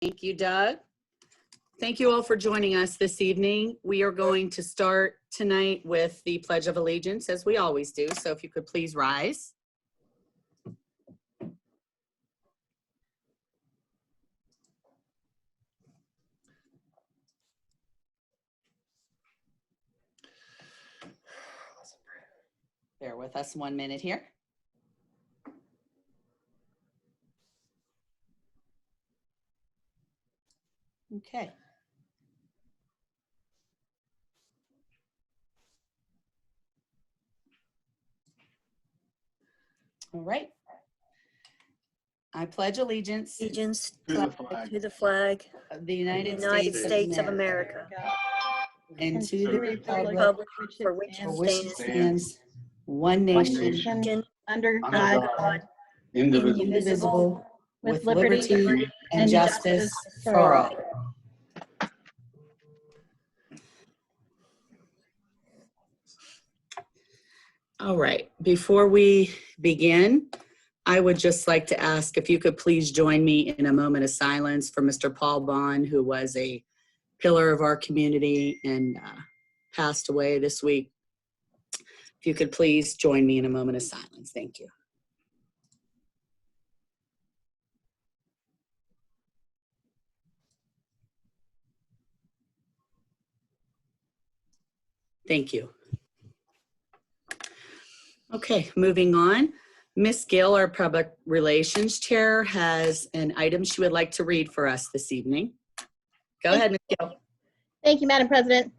Thank you, Doug. Thank you all for joining us this evening. We are going to start tonight with the Pledge of Allegiance, as we always do. So if you could please rise. Bear with us 1 minute here. Okay. All right. I pledge allegiance To the flag of the of the United States of America and to the republic for which for which it it stands, one nation, under God, indivisible, with liberty liberty and justice for all. All right, before we begin, I would just like to ask if you could please join me in a moment of silence for Mr. Paul Bond, who was a pillar of our community and passed away this week. If you could please join me in a moment of silence. Thank you. Thank you. Okay, moving on. Ms. Gill, our Public Relations Chair, has an item she would like to read for us this evening. Go ahead, Ms. Gill. Thank you, Madam President.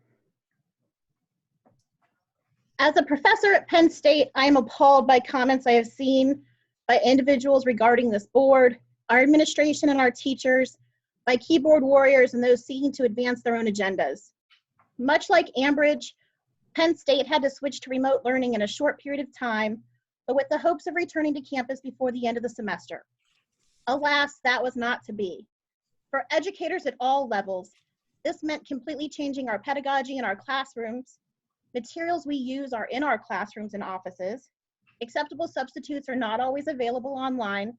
As a professor at Penn State, I am appalled by comments I have seen by individuals regarding this board, our administration and our teachers, by keyboard warriors and those seeking to advance their own agendas. Much like Ambridge, Penn State had to switch to remote learning in a short period of time, but with the hopes of returning to campus before the end of the semester. Alas, that was not to be. For educators at all levels, this meant completely changing our pedagogy in our classrooms. Materials we use are in our classrooms and offices. Acceptable substitutes are not always available online,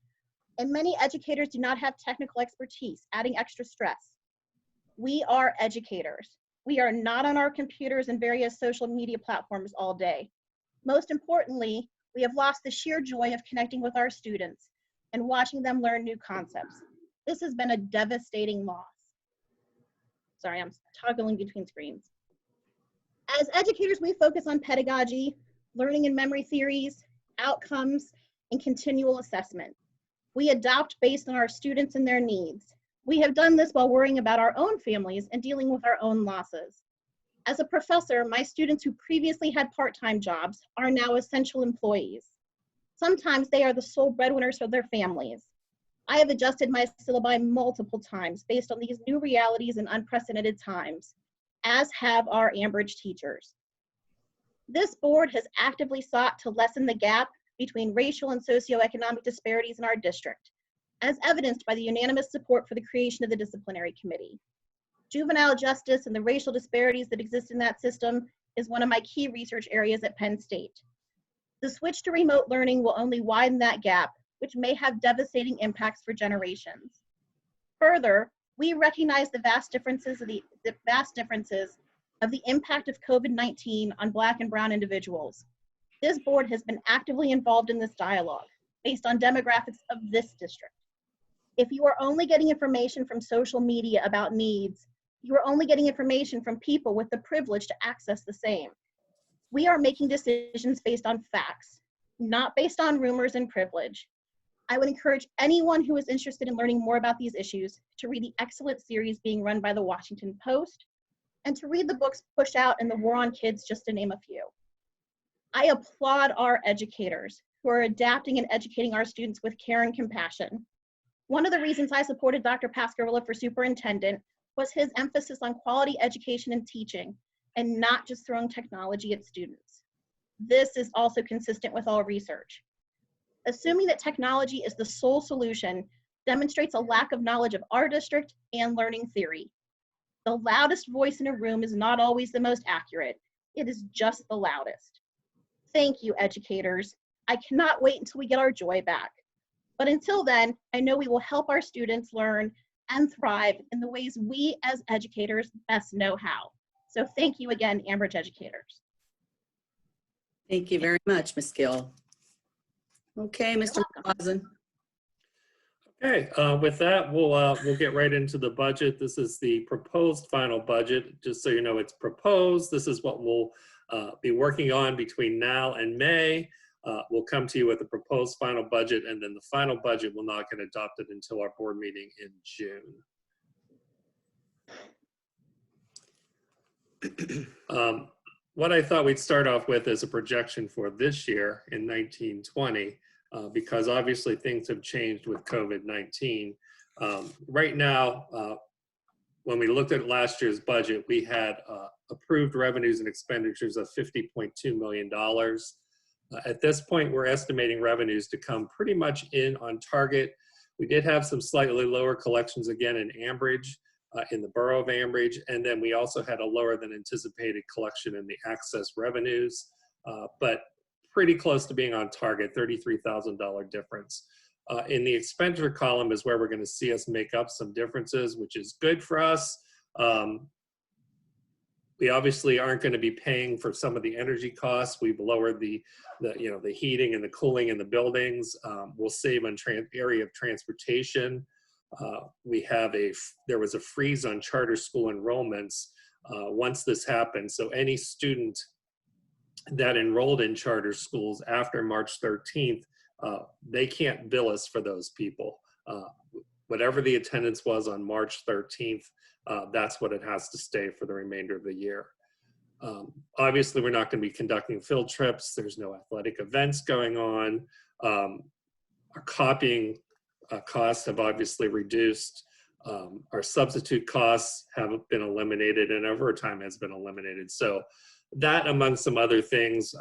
and many educators do not have technical expertise, adding extra stress. We are educators. We are not on our computers and various social media platforms all day. Most importantly, we have lost the sheer joy of connecting with our students and watching them learn new concepts. This has been a devastating loss. Sorry, I'm toggling between screens. As educators, we focus on pedagogy, learning and memory theories, outcomes, and continual assessment. We adopt based on our students and their needs. We have done this while worrying about our own families and dealing with our own losses. As a professor, my students who previously had part-time jobs are now essential employees. Sometimes they are the sole breadwinners for their families. I have adjusted my syllabi multiple times based on these new realities and unprecedented times, as have our Ambridge teachers. This board has actively sought to lessen the gap between racial and socioeconomic disparities in our district, as evidenced by the unanimous support for the creation of the disciplinary committee. Juvenile justice and the racial disparities that exist in that system is one of my key research areas at Penn State. The switch to remote learning will only widen that gap, which may have devastating impacts for generations. Further, we recognize the vast differences of the impact of COVID-19 on Black and Brown individuals. This board has been actively involved in this dialogue based on demographics of this district. If you are only getting information from social media about needs, you are only getting information from people with the privilege to access the same. We are making decisions based on facts, not based on rumors and privilege. I would encourage anyone who is interested in learning more about these issues to read the excellent series being run by the Washington Post and to read the books pushed out in the War on Kids, just to name a few. I applaud our educators who are adapting and educating our students with care and compassion. One of the reasons I supported Dr. Pascarilla for superintendent was his emphasis on quality education and teaching and not just throwing technology at students. This is also consistent with all research. Assuming that technology is the sole solution demonstrates a lack of knowledge of our district and learning theory. The loudest voice in a room is not always the most accurate. It is just the loudest. Thank you, educators. I cannot wait until we get our joy back. But until then, I know we will help our students learn and thrive in the ways we as educators best know how. So thank you again, Ambridge educators. Thank you very much, Ms. Gill. Okay, Mr. Clausen. Okay, with that, we'll get right into the budget. This is the proposed final budget. Just so you know, it's proposed. This is what we'll be working on between now and May. We'll come to you with the proposed final budget, and then the final budget will not get adopted until our board meeting in June. What I thought we'd start off with is a projection for this year in 1920. Because obviously things have changed with COVID-19. Right now, when we looked at last year's budget, we had approved revenues and expenditures of $50.2 million. At this point, we're estimating revenues to come pretty much in on target. We did have some slightly lower collections again in Ambridge, in the borough of Ambridge, and then we also had a lower than anticipated collection in the access revenues. But pretty close to being on target, $33,000 difference. In the expenditure column is where we're going to see us make up some differences, which is good for us. We obviously aren't going to be paying for some of the energy costs. We've lowered the heating and the cooling in the buildings. We'll save on area of transportation. There was a freeze on charter school enrollments once this happened. So any student that enrolled in charter schools after March 13th, they can't bill us for those people. Whatever the attendance was on March 13th, that's what it has to stay for the remainder of the year. Obviously, we're not going to be conducting field trips. There's no athletic events going on. Our copying costs have obviously reduced. Our substitute costs have been eliminated, and overtime has been eliminated. So that, among some other things,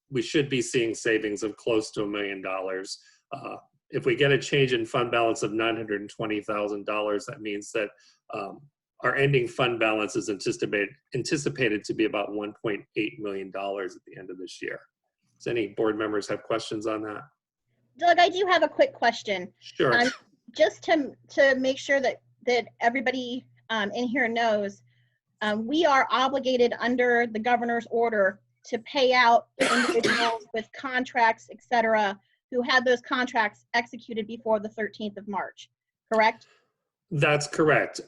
we should be seeing savings of close to $1 million. If we get a change in fund balance of $920,000, that means that our ending fund balance is anticipated to be about $1.8 million at the end of this year. Does any board members have questions on that? Doug, I do have a quick question. Sure. Just to make sure that everybody in here knows, we are obligated under the governor's order to pay out individuals with contracts, et cetera, who had those contracts executed before the 13th of March, correct? That's correct.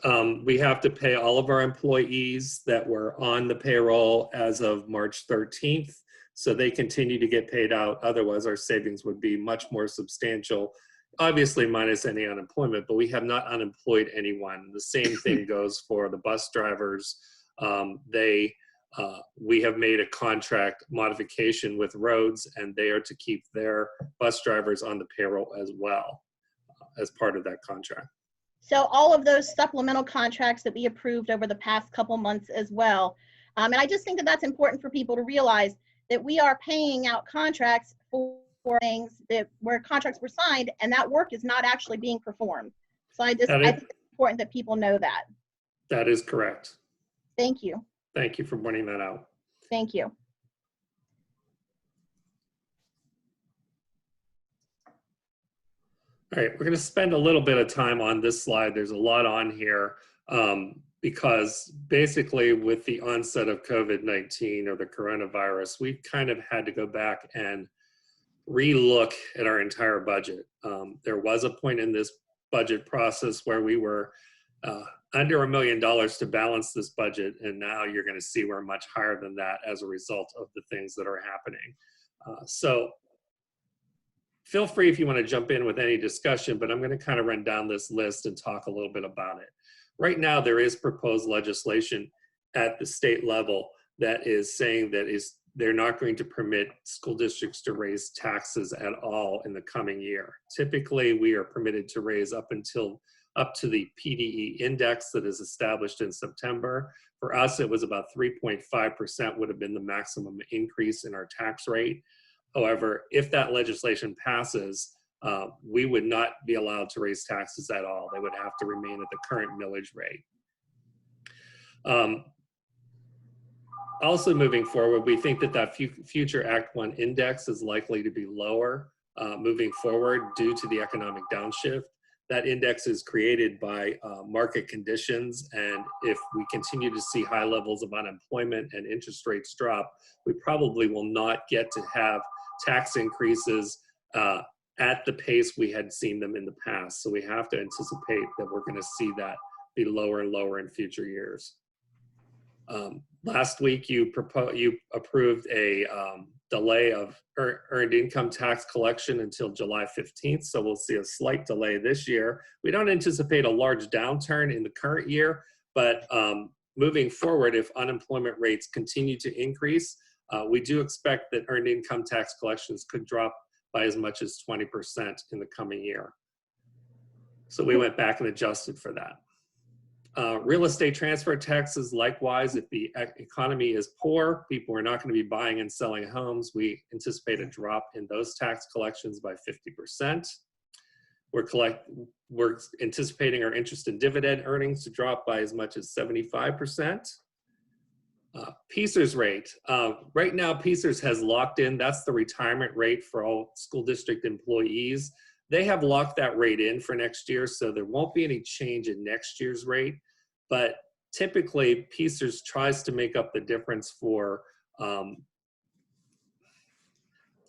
We have to pay all of our employees that were on the payroll as of March 13th. So they continue to get paid out. Otherwise, our savings would be much more substantial, obviously minus any unemployment, but we have not unemployed anyone. The same thing goes for the bus drivers. We have made a contract modification with roads, and they are to keep their bus drivers on the payroll as well as part of that contract. So all of those supplemental contracts that we approved over the past couple months as well. And I just think that that's important for people to realize that we are paying out contracts for things where contracts were signed and that work is not actually being performed. So I think it's important that people know that. That is correct. Thank you. Thank you for pointing that out. Thank you. All right, we're going to spend a little bit of time on this slide. There's a lot on here because basically with the onset of COVID-19 or the coronavirus, we've kind of had to go back and re-look at our entire budget. There was a point in this budget process where we were under $1 million to balance this budget, and now you're going to see we're much higher than that as a result of the things that are happening. So feel free if you want to jump in with any discussion, but I'm going to kind of run down this list and talk a little bit about it. Right now, there is proposed legislation at the state level that is saying that they're not going to permit school districts to raise taxes at all in the coming year. Typically, we are permitted to raise up to the PDE index that is established in September. For us, it was about 3.5% would have been the maximum increase in our tax rate. However, if that legislation passes, we would not be allowed to raise taxes at all. They would have to remain at the current millage rate. Also moving forward, we think that future Act 1 index is likely to be lower moving forward due to the economic downshift. that index is created by market conditions, and if we continue to see high levels of unemployment and interest rates drop, we probably will not get to have tax increases at the pace we had seen them in the past. So we have to anticipate that we're going to see that be lower and lower in future years. Last week, you approved a delay of earned income tax collection until July 15th. So we'll see a slight delay this year. We don't anticipate a large downturn in the current year, but moving forward, if unemployment rates continue to increase, we do expect that earned income tax collections could drop by as much as 20% in the coming year. So we went back and adjusted for that. Real estate transfer taxes, likewise, if the economy is poor, people are not going to be buying and selling homes. We anticipate a drop in those tax collections by 50%. We're anticipating our interest and dividend earnings to drop by as much as 75%. PSERS rate. Right now, PSERS has locked in. That's the retirement rate for all school district employees. They have locked that rate in for next year, so there won't be any change in next year's rate. But typically, PSERS tries to make up the difference for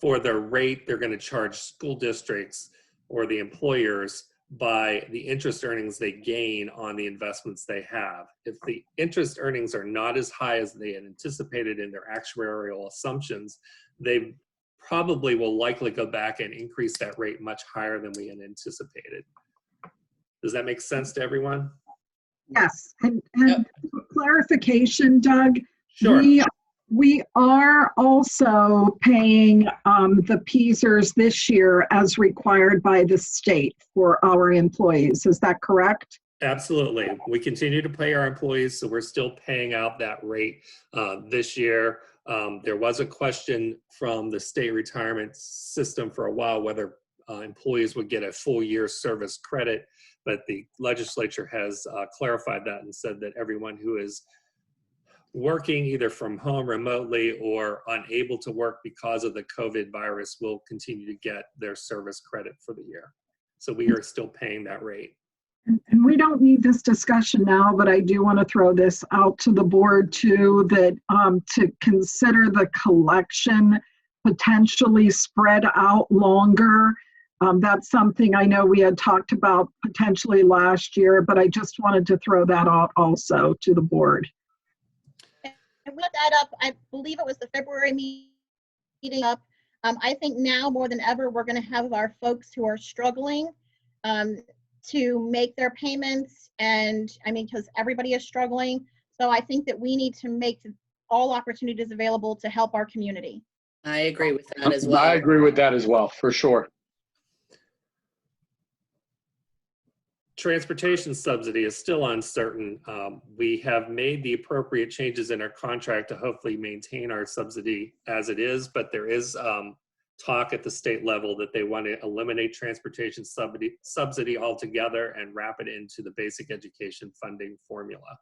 their rate they're going to charge school districts or the employers by the interest earnings they gain on the investments they have. If the interest earnings are not as high as they had anticipated in their actuarial assumptions, they probably will likely go back and increase that rate much higher than we had anticipated. Does that make sense to everyone? Yes, and for clarification, Doug, Sure. we are also paying the PSERS this year as required by the state for our employees. Is that correct? Absolutely. We continue to pay our employees, so we're still paying out that rate this year. There was a question from the state retirement system for a while whether employees would get a full year service credit, but the legislature has clarified that and said that everyone who is working either from home remotely or unable to work because of the COVID virus will continue to get their service credit for the year. So we are still paying that rate. And we don't need this discussion now, but I do want to throw this out to the board too, that to consider the collection potentially spread out longer. That's something I know we had talked about potentially last year, but I just wanted to throw that out also to the board. I looked that up. I believe it was the February meeting up. I think now more than ever, we're going to have our folks who are struggling to make their payments. And I mean, because everybody is struggling. So I think that we need to make all opportunities available to help our community. I agree with that as well. I agree with that as well, for sure. Transportation subsidy is still uncertain. We have made the appropriate changes in our contract to hopefully maintain our subsidy as it is, but there is talk at the state level that they want to eliminate transportation subsidy altogether and wrap it into the basic education funding formula.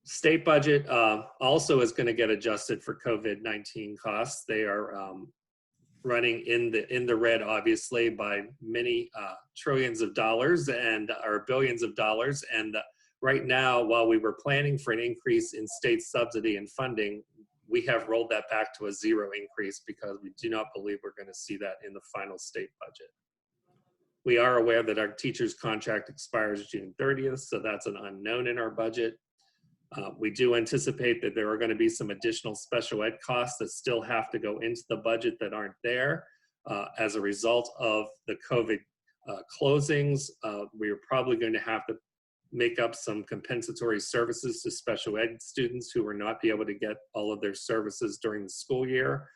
State budget also is going to get adjusted for COVID-19 costs. They are running in the red, obviously, by many trillions of dollars or billions of dollars. And right now, while we were planning for an increase in state subsidy and funding, we have rolled that back to a zero increase because we do not believe we're going to see that in the final state budget. We are aware that our teacher's contract expires June 30th, so that's an unknown in our budget. We do anticipate that there are going to be some additional special ed costs that still have to go into the budget that aren't there as a result of the COVID closings. We are probably going to have to make up some compensatory services to special ed students who will not be able to get all of their services during the school year.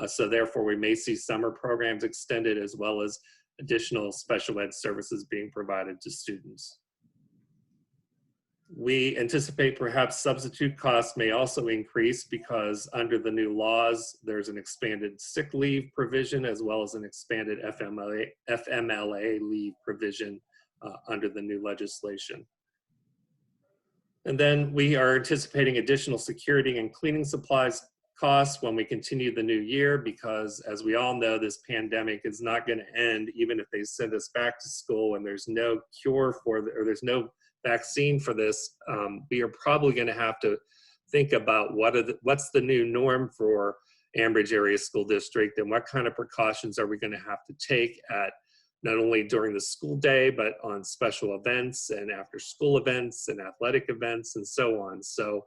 So therefore, we may see summer programs extended as well as additional special ed services being provided to students. We anticipate perhaps substitute costs may also increase because under the new laws, there's an expanded sick leave provision as well as an expanded FMLA leave provision under the new legislation. And then we are anticipating additional security and cleaning supplies costs when we continue the new year, because as we all know, this pandemic is not going to end even if they send us back to school and there's no cure for it, or there's no vaccine for this. We are probably going to have to think about what's the new norm for Ambridge Area School District, and what kind of precautions are we going to have to take at not only during the school day, but on special events and after school events and athletic events and so on. So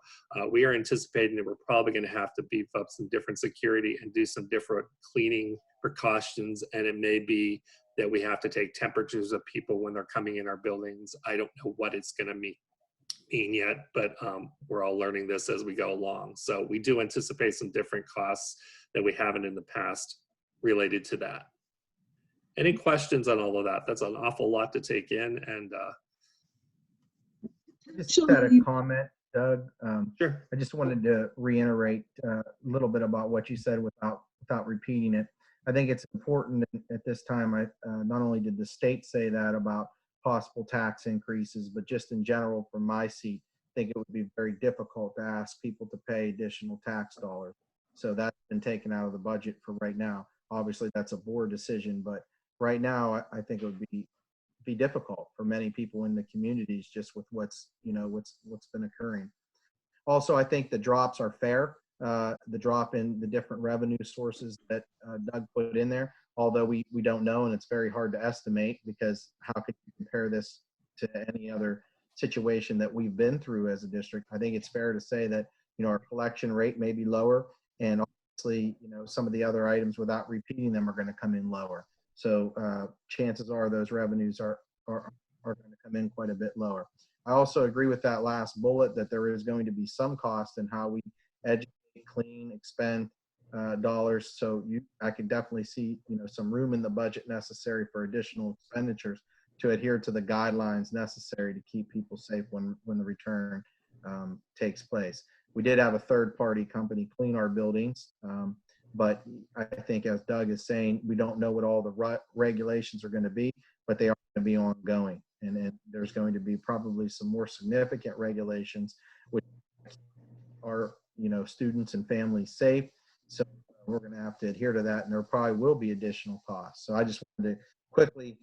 we are anticipating that we're probably going to have to beef up some different security and do some different cleaning precautions. And it may be that we have to take temperatures of people when they're coming in our buildings. I don't know what it's going to mean yet, but we're all learning this as we go along. So we do anticipate some different costs that we haven't in the past related to that. Any questions on all of that? That's an awful lot to take in. And just had a comment, Doug. sure. I just wanted to reiterate a little bit about what you said without repeating it. I think it's important at this time. Not only did the state say that about possible tax increases, but just in general from my seat, I think it would be very difficult to ask people to pay additional tax dollars. So that's been taken out of the budget for right now. Obviously, that's a board decision, but right now, I think it would be difficult for many people in the communities just with what's been occurring. Also, I think the drops are fair. The drop in the different revenue sources that Doug put in there, although we don't know, and it's very hard to estimate, because how could you compare this to any other situation that we've been through as a district? I think it's fair to say that our collection rate may be lower, and obviously some of the other items, without repeating them, are going to come in lower. So chances are those revenues are going to come in quite a bit lower. I also agree with that last bullet that there is going to be some cost in how we educate, clean, expend dollars. So I could definitely see some room in the budget necessary for additional expenditures to adhere to the guidelines necessary to keep people safe when the return takes place. We did have a third-party company clean our buildings. But I think, as Doug is saying, we don't know what all the regulations are going to be, but they are going to be ongoing. And there's going to be probably some more significant regulations which are, students and families safe. So we're going to have to adhere to that, and there probably will be additional costs. So I just wanted to quickly,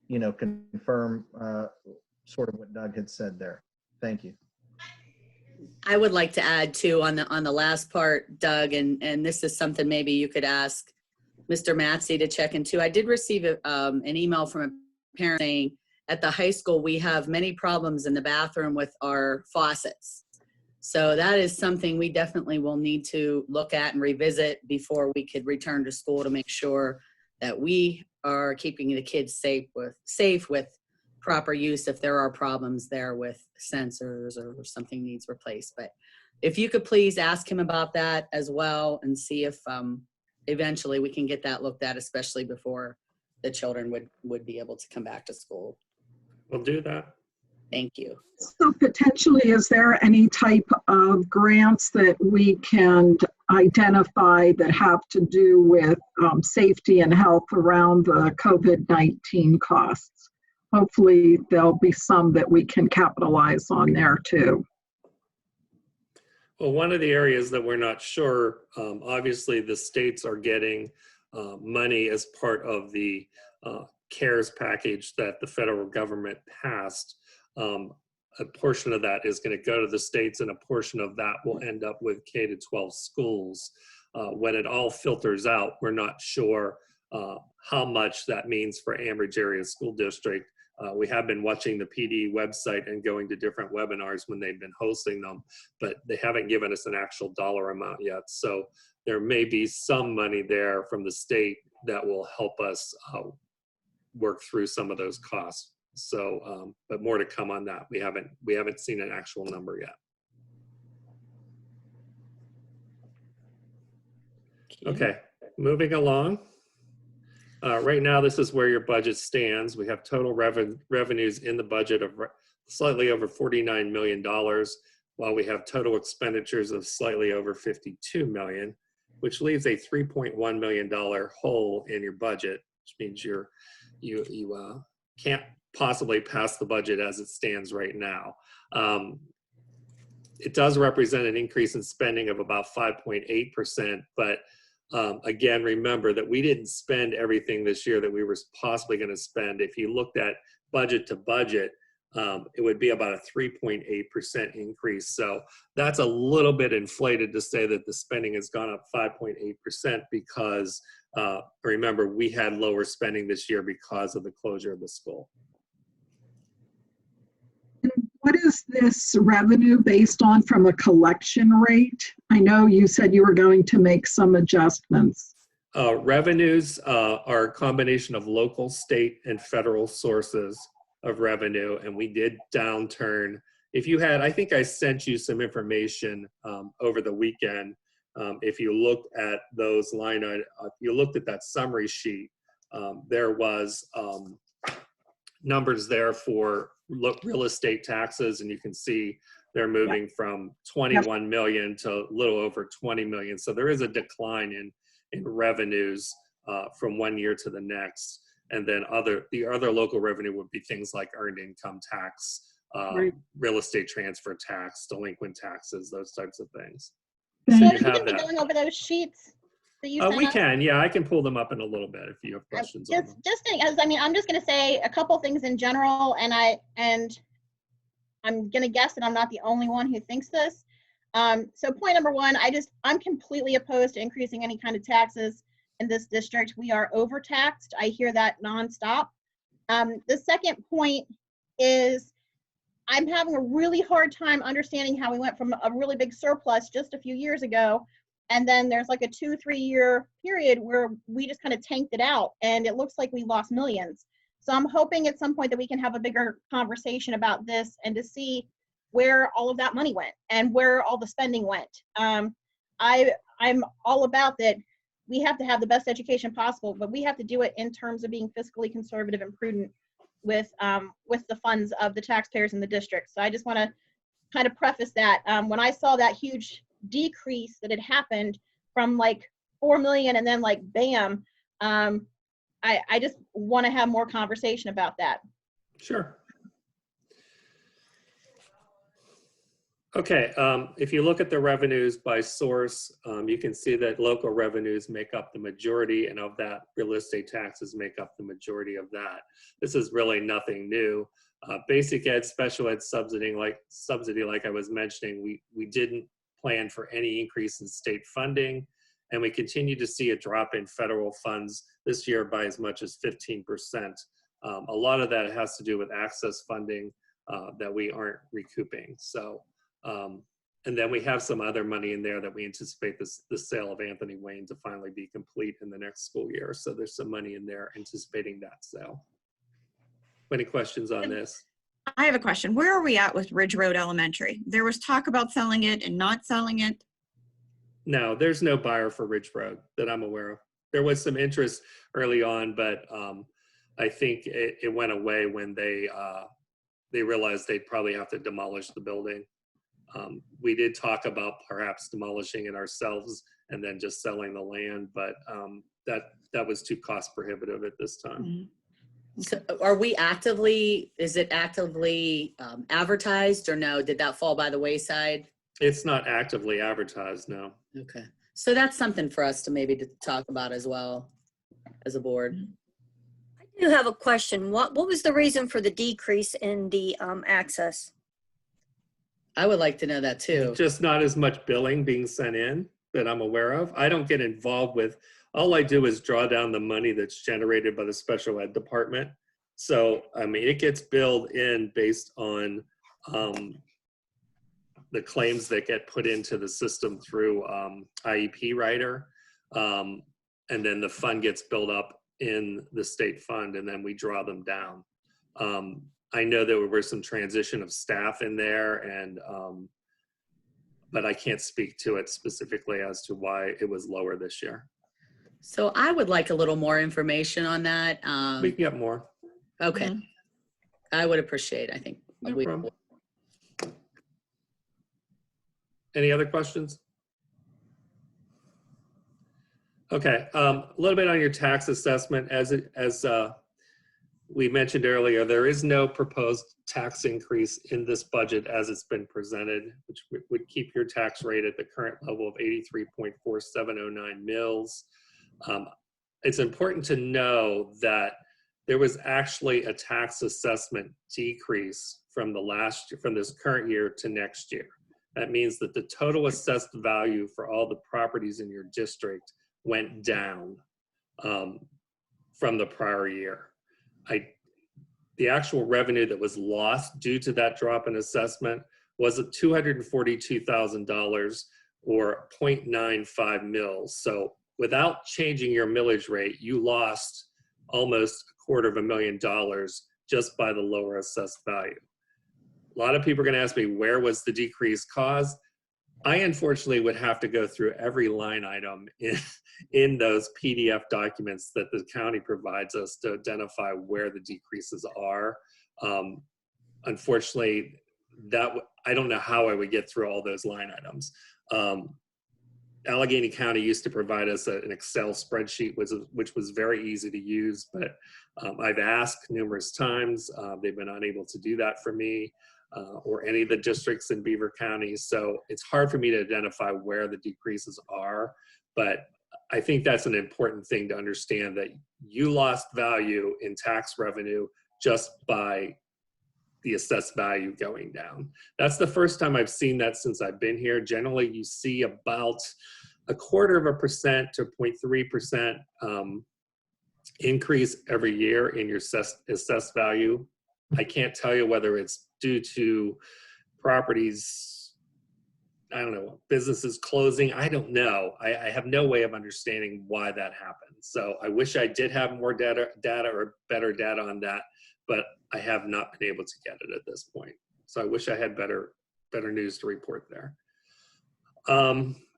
confirm sort of what Doug had said there. Thank you. I would like to add too on the last part, Doug, and this is something maybe you could ask Mr. Matsey to check into. I did receive an email from a parent saying at the high school we have many problems in the bathroom with our faucets. So that is something we definitely will need to look at and revisit before we could return to school, to make sure that we are keeping the kids safe with proper use if there are problems there with sensors or something needs replaced. But if you could please ask him about that as well, and see if eventually we can get that looked at, especially before the children would be able to come back to school. We'll do that. Thank you. So potentially, is there any type of grants that we can identify that have to do with safety and health around the COVID-19 costs? Hopefully there'll be some that we can capitalize on there too. Well, one of the areas that we're not sure, obviously the states are getting money as part of the CARES package that the federal government passed. A portion of that is going to go to the states, and a portion of that will end up with K-12 schools. When it all filters out, we're not sure how much that means for Ambridge Area School District. We have been watching the PD website and going to different webinars when they've been hosting them, but they haven't given us an actual dollar amount yet. So there may be some money there from the state that will help us work through some of those costs. So, but more to come on that. We haven't seen an actual number yet. Okay, moving along. Right now, this is where your budget stands. We have total revenues in the budget of slightly over $49 million, while we have total expenditures of slightly over $52 million, which leaves a $3.1 million hole in your budget, which means you can't possibly pass the budget as it stands right now. it does represent an increase in spending of about 5.8%, but again, remember that we didn't spend everything this year that we were possibly going to spend. If you looked at budget to budget, it would be about a 3.8% increase. So that's a little bit inflated to say that the spending has gone up 5.8% because remember, we had lower spending this year because of the closure of the school. What is this revenue based on from a collection rate? I know you said you were going to make some adjustments. Revenues are a combination of local, state, and federal sources of revenue, and we did downturn. If you had, I think I sent you some information over the weekend. If you looked at those line items, you looked at that summary sheet, there was numbers there for real estate taxes, and you can see they're moving from 21 million to a little over 20 million. So there is a decline in revenues from one year to the next. And then the other local revenue would be things like earned income tax, real estate transfer tax, delinquent taxes, those types of things. So So are you you have going to be that. going over those sheets that you sent We us? can, yeah, I can pull them up in a little bit if you have questions on them. I'm just going to say a couple things in general, and I'm going to guess that I'm not the only one who thinks this. So point number one, I'm completely opposed to increasing any kind of taxes in this district. We are overtaxed. I hear that nonstop. The second point is I'm having a really hard time understanding how we went from a really big surplus just a few years ago, and then there's like a 2-3 year period where we just kind of tanked it out, and it looks like we lost millions. So I'm hoping at some point that we can have a bigger conversation about this and to see where all of that money went and where all the spending went. I'm all about that. We have to have the best education possible, but we have to do it in terms of being fiscally conservative and prudent with the funds of the taxpayers in the district. So I just want to kind of preface that. When I saw that huge decrease that had happened from like 4 million and then like bam, I just want to have more conversation about that. Sure. Okay, if you look at the revenues by source, you can see that local revenues make up the majority, and of that, real estate taxes make up the majority of that. This is really nothing new. Basic ed, special ed subsidy, like I was mentioning, we didn't plan for any increase in state funding, and we continue to see a drop in federal funds this year by as much as 15%. A lot of that has to do with access funding that we aren't recouping. So. And then we have some other money in there that we anticipate the sale of Anthony Wayne to finally be complete in the next school year. So there's some money in there anticipating that sale. Any questions on this? I have a question. Where are we at with Ridge Road Elementary? There was talk about selling it and not selling it. No, there's no buyer for Ridge Road that I'm aware of. There was some interest early on, but I think it went away when they realized they'd probably have to demolish the building. We did talk about perhaps demolishing it ourselves and then just selling the land, but that was too cost prohibitive at this time. Mm-hmm. So is it actively advertised, or no? Did that fall by the wayside? It's not actively advertised, no. Okay. So that's something for us to maybe to talk about as well as a board. I do have a question. What was the reason for the decrease in the access? I would like to know that too. Just not as much billing being sent in that I'm aware of. I don't get involved with, all I do is draw down the money that's generated by the special ed department. So, I mean, it gets billed in based on the claims that get put into the system through IEP writer. And then the fund gets built up in the state fund, and then we draw them down. I know there were some transition of staff in there, and but I can't speak to it specifically as to why it was lower this year. So I would like a little more information on that. We can get more. Okay. Mm-hmm. I would appreciate, I think. No problem. Any other questions? Okay, a little bit on your tax assessment. As we mentioned earlier, there is no proposed tax increase in this budget as it's been presented, which would keep your tax rate at the current level of 83.4709 mils. It's important to know that there was actually a tax assessment decrease from this current year to next year. That means that the total assessed value for all the properties in your district went down from the prior year. The actual revenue that was lost due to that drop in assessment was at $242,000 or 0.95 mils. So without changing your millage rate, you lost almost $250,000 just by the lower assessed value. A lot of people are going to ask me, where was the decrease caused? I unfortunately would have to go through every line item in those PDF documents that the county provides us to identify where the decreases are. Unfortunately, I don't know how I would get through all those line items. Allegheny County used to provide us an Excel spreadsheet, which was very easy to use, but I've asked numerous times. They've been unable to do that for me. Or any of the districts in Beaver County. So it's hard for me to identify where the decreases are, but I think that's an important thing to understand, that you lost value in tax revenue just by the assessed value going down. That's the first time I've seen that since I've been here. Generally, you see about 0.25% to 0.3% increase every year in your assessed value. I can't tell you whether it's due to properties, I don't know, businesses closing. I don't know. I have no way of understanding why that happened. So I wish I did have more data or better data on that, but I have not been able to get it at this point. So I wish I had better news to report there.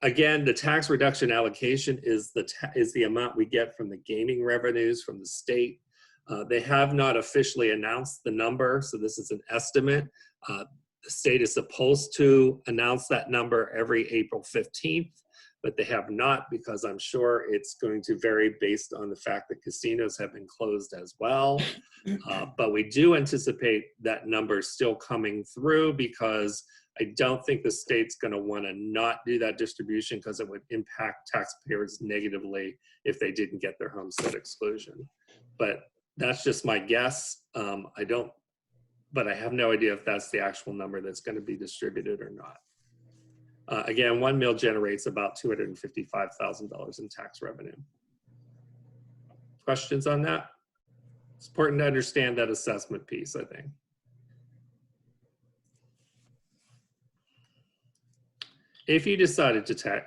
Again, the tax reduction allocation is the amount we get from the gaming revenues from the state. They have not officially announced the number, so this is an estimate. The state is supposed to announce that number every April 15th, but they have not, because I'm sure it's going to vary based on the fact that casinos have been closed as well. But we do anticipate that number still coming through, because I don't think the state's going to want to not do that distribution, because it would impact taxpayers negatively if they didn't get their homestead exclusion. But that's just my guess. But I have no idea if that's the actual number that's going to be distributed or not. Again, 1 mil generates about $255,000 in tax revenue. Questions on that? It's important to understand that assessment piece, I think. If you decided to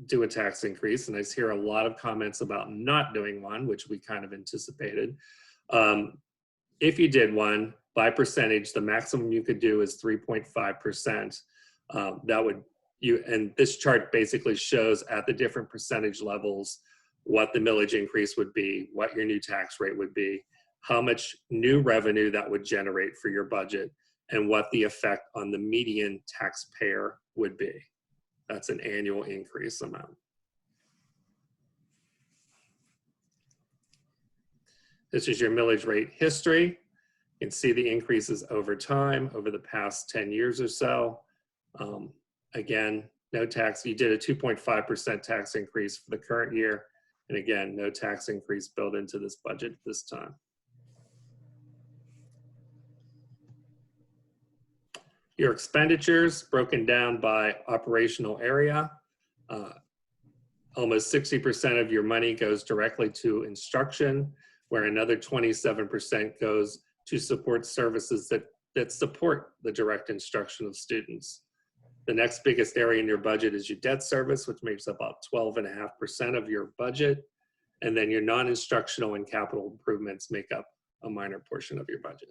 do a tax increase, and I hear a lot of comments about not doing one, which we kind of anticipated. If you did one, by percentage, the maximum you could do is 3.5%. And this chart basically shows at the different percentage levels what the millage increase would be, what your new tax rate would be, how much new revenue that would generate for your budget, and what the effect on the median taxpayer would be. That's an annual increase amount. This is your millage rate history. You can see the increases over time, over the past 10 years or so. Again, no tax. You did a 2.5% tax increase for the current year. And again, no tax increase built into this budget this time. Your expenditures broken down by operational area. Almost 60% of your money goes directly to instruction, where another 27% goes to support services that support the direct instruction of students. The next biggest area in your budget is your debt service, which makes up about 12.5% of your budget. And then your non-instructional and capital improvements make up a minor portion of your budget.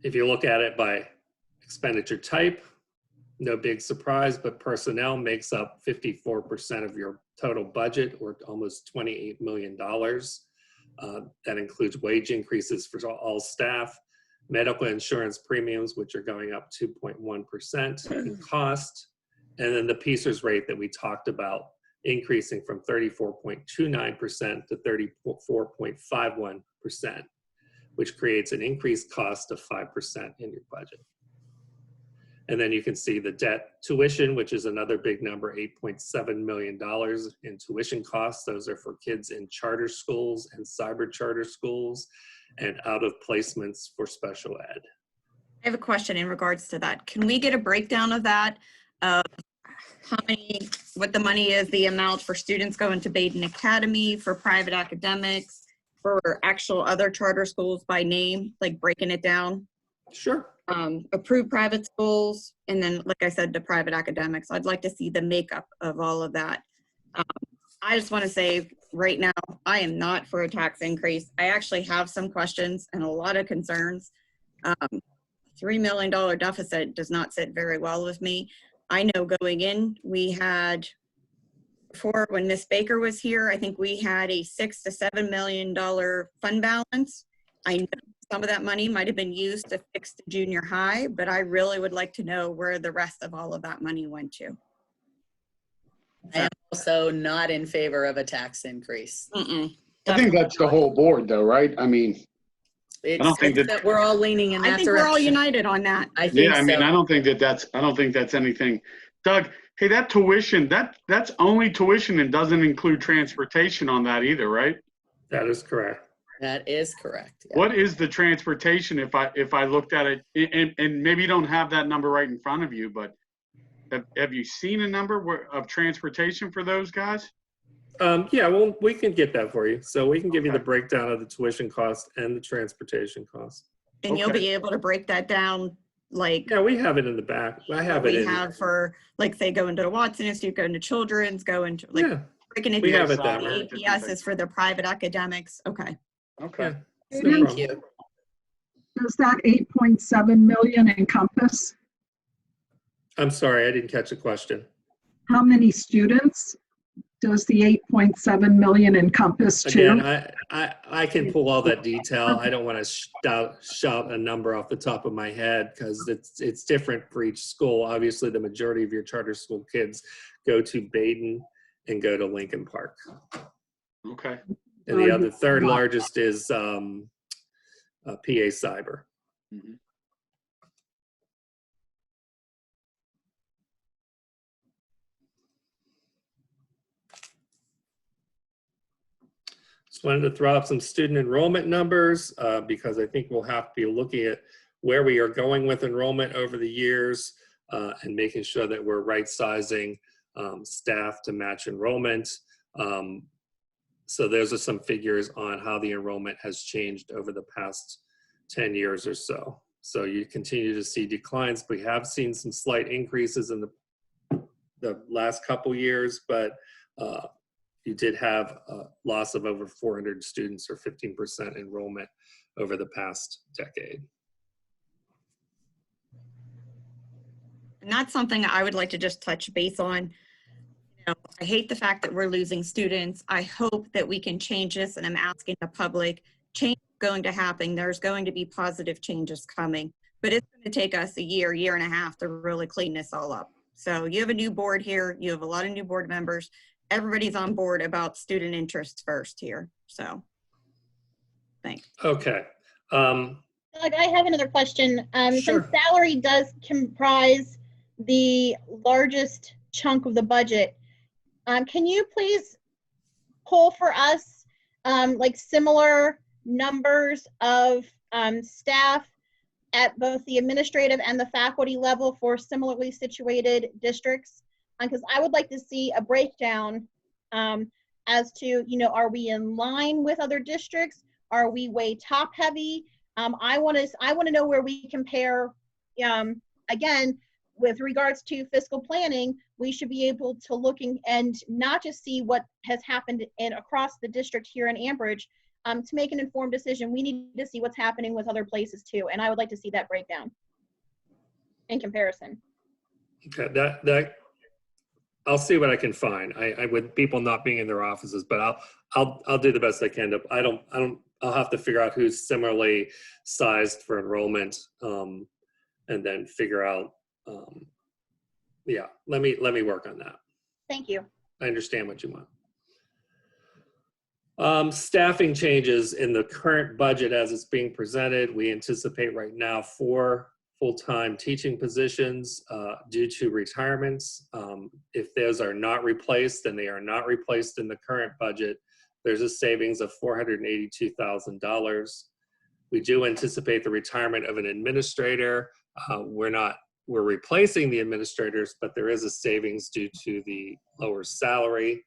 If you look at it by expenditure type, no big surprise, but personnel makes up 54% of your total budget, or almost $28 million. That includes wage increases for all staff, medical insurance premiums, which are going up 2.1% in cost, and then the PCERS rate that we talked about increasing from 34.29% to 34.51%, which creates an increased cost of 5% in your budget. And then you can see the debt tuition, which is another big number, $8.7 million in tuition costs. Those are for kids in charter schools and cyber charter schools and out of placements for special ed. I have a question in regards to that. Can we get a breakdown of that? What the money is, the amount for students going to Baden Academy, for private academics, for actual other charter schools by name, like breaking it down? Sure. Approved private schools, and then, like I said, the private academics. I'd like to see the makeup of all of that. I just want to say right now, I am not for a tax increase. I actually have some questions and a lot of concerns. $3 million deficit does not sit very well with me. I know going in, we had, before when Miss Baker was here, I think we had a $6 to $7 million fund balance. I know some of that money might have been used to fix the junior high, but I really would like to know where the rest of all of that money went to. I am also not in favor of a tax increase. Mm-mm. I think that's the whole board though, right? I mean, It's, don't think it's that- that we're all leaning in that I think direction. we're all united on that. I think Yeah, I mean, so. I don't think that's anything. Doug, hey, that tuition, that's only tuition and doesn't include transportation on that either, right? That is correct. That is correct. Yeah. What is the transportation if I looked at it, and maybe you don't have that number right in front of you, but have you seen a number of transportation for those guys? Yeah, well, we can get that for you. So we can give you the Okay. breakdown of the tuition cost and the transportation cost. And you'll Okay. be able to break that down, like Yeah, we have it in the back. I have what it we in. have for, like, say, going to the Watson Institute, going to Children's, going to, like, Yeah, breaking it we down. have it that The way. APS is for the private academics. Okay. Okay. Yeah. it's no Thank problem. you. Does that 8.7 million encompass? I'm sorry, I didn't catch the question. How many students does the 8.7 million encompass to? Again, I can pull all that detail. I don't want to shout a number off the top of my head because it's different for each school. Obviously, the majority of your charter school kids go to Baden and go to Lincoln Park. Okay. And the other third largest is PA Cyber. Mhm. Just wanted to throw out some student enrollment numbers because I think we'll have to be looking at where we are going with enrollment over the years and making sure that we're right sizing staff to match enrollment. So those are some figures on how the enrollment has changed over the past 10 years or so. So you continue to see declines. We have seen some slight increases in the last couple years, but you did have a loss of over 400 students or 15% enrollment over the past decade. And that's something I would like to just touch base on. You know, I hate the fact that we're losing students. I hope that we can change this, and I'm asking the public, change is going to happen. There's going to be positive changes coming, but it's going to take us a year and a half to really clean this all up. So you have a new board here. You have a lot of new board members. Everybody's on board about student interest first here. So thanks. Okay. Doug, I have another question. Sure. Since salary does comprise the largest chunk of the budget, can you please pull for us like similar numbers of staff at both the administrative and the faculty level for similarly situated districts? Because I would like to see a breakdown as to, you know, are we in line with other districts? Are we way top heavy? I want to know where we compare. Again, with regards to fiscal planning, we should be able to look and not just see what has happened across the district here in Ambridge. To make an informed decision, we need to see what's happening with other places too. And I would like to see that breakdown in comparison. Okay, that I'll see what I can find. I with people not being in their offices, but I'll do the best I can to. I'll have to figure out who's similarly sized for enrollment, and then figure out. Yeah, let me work on that. Thank you. I understand what you want. Staffing changes in the current budget as it's being presented. We anticipate right now 4 full-time teaching positions due to retirements. If those are not replaced, and they are not replaced in the current budget, there's a savings of $482,000. We do anticipate the retirement of an administrator. We're replacing the administrators, but there is a savings due to the lower salary.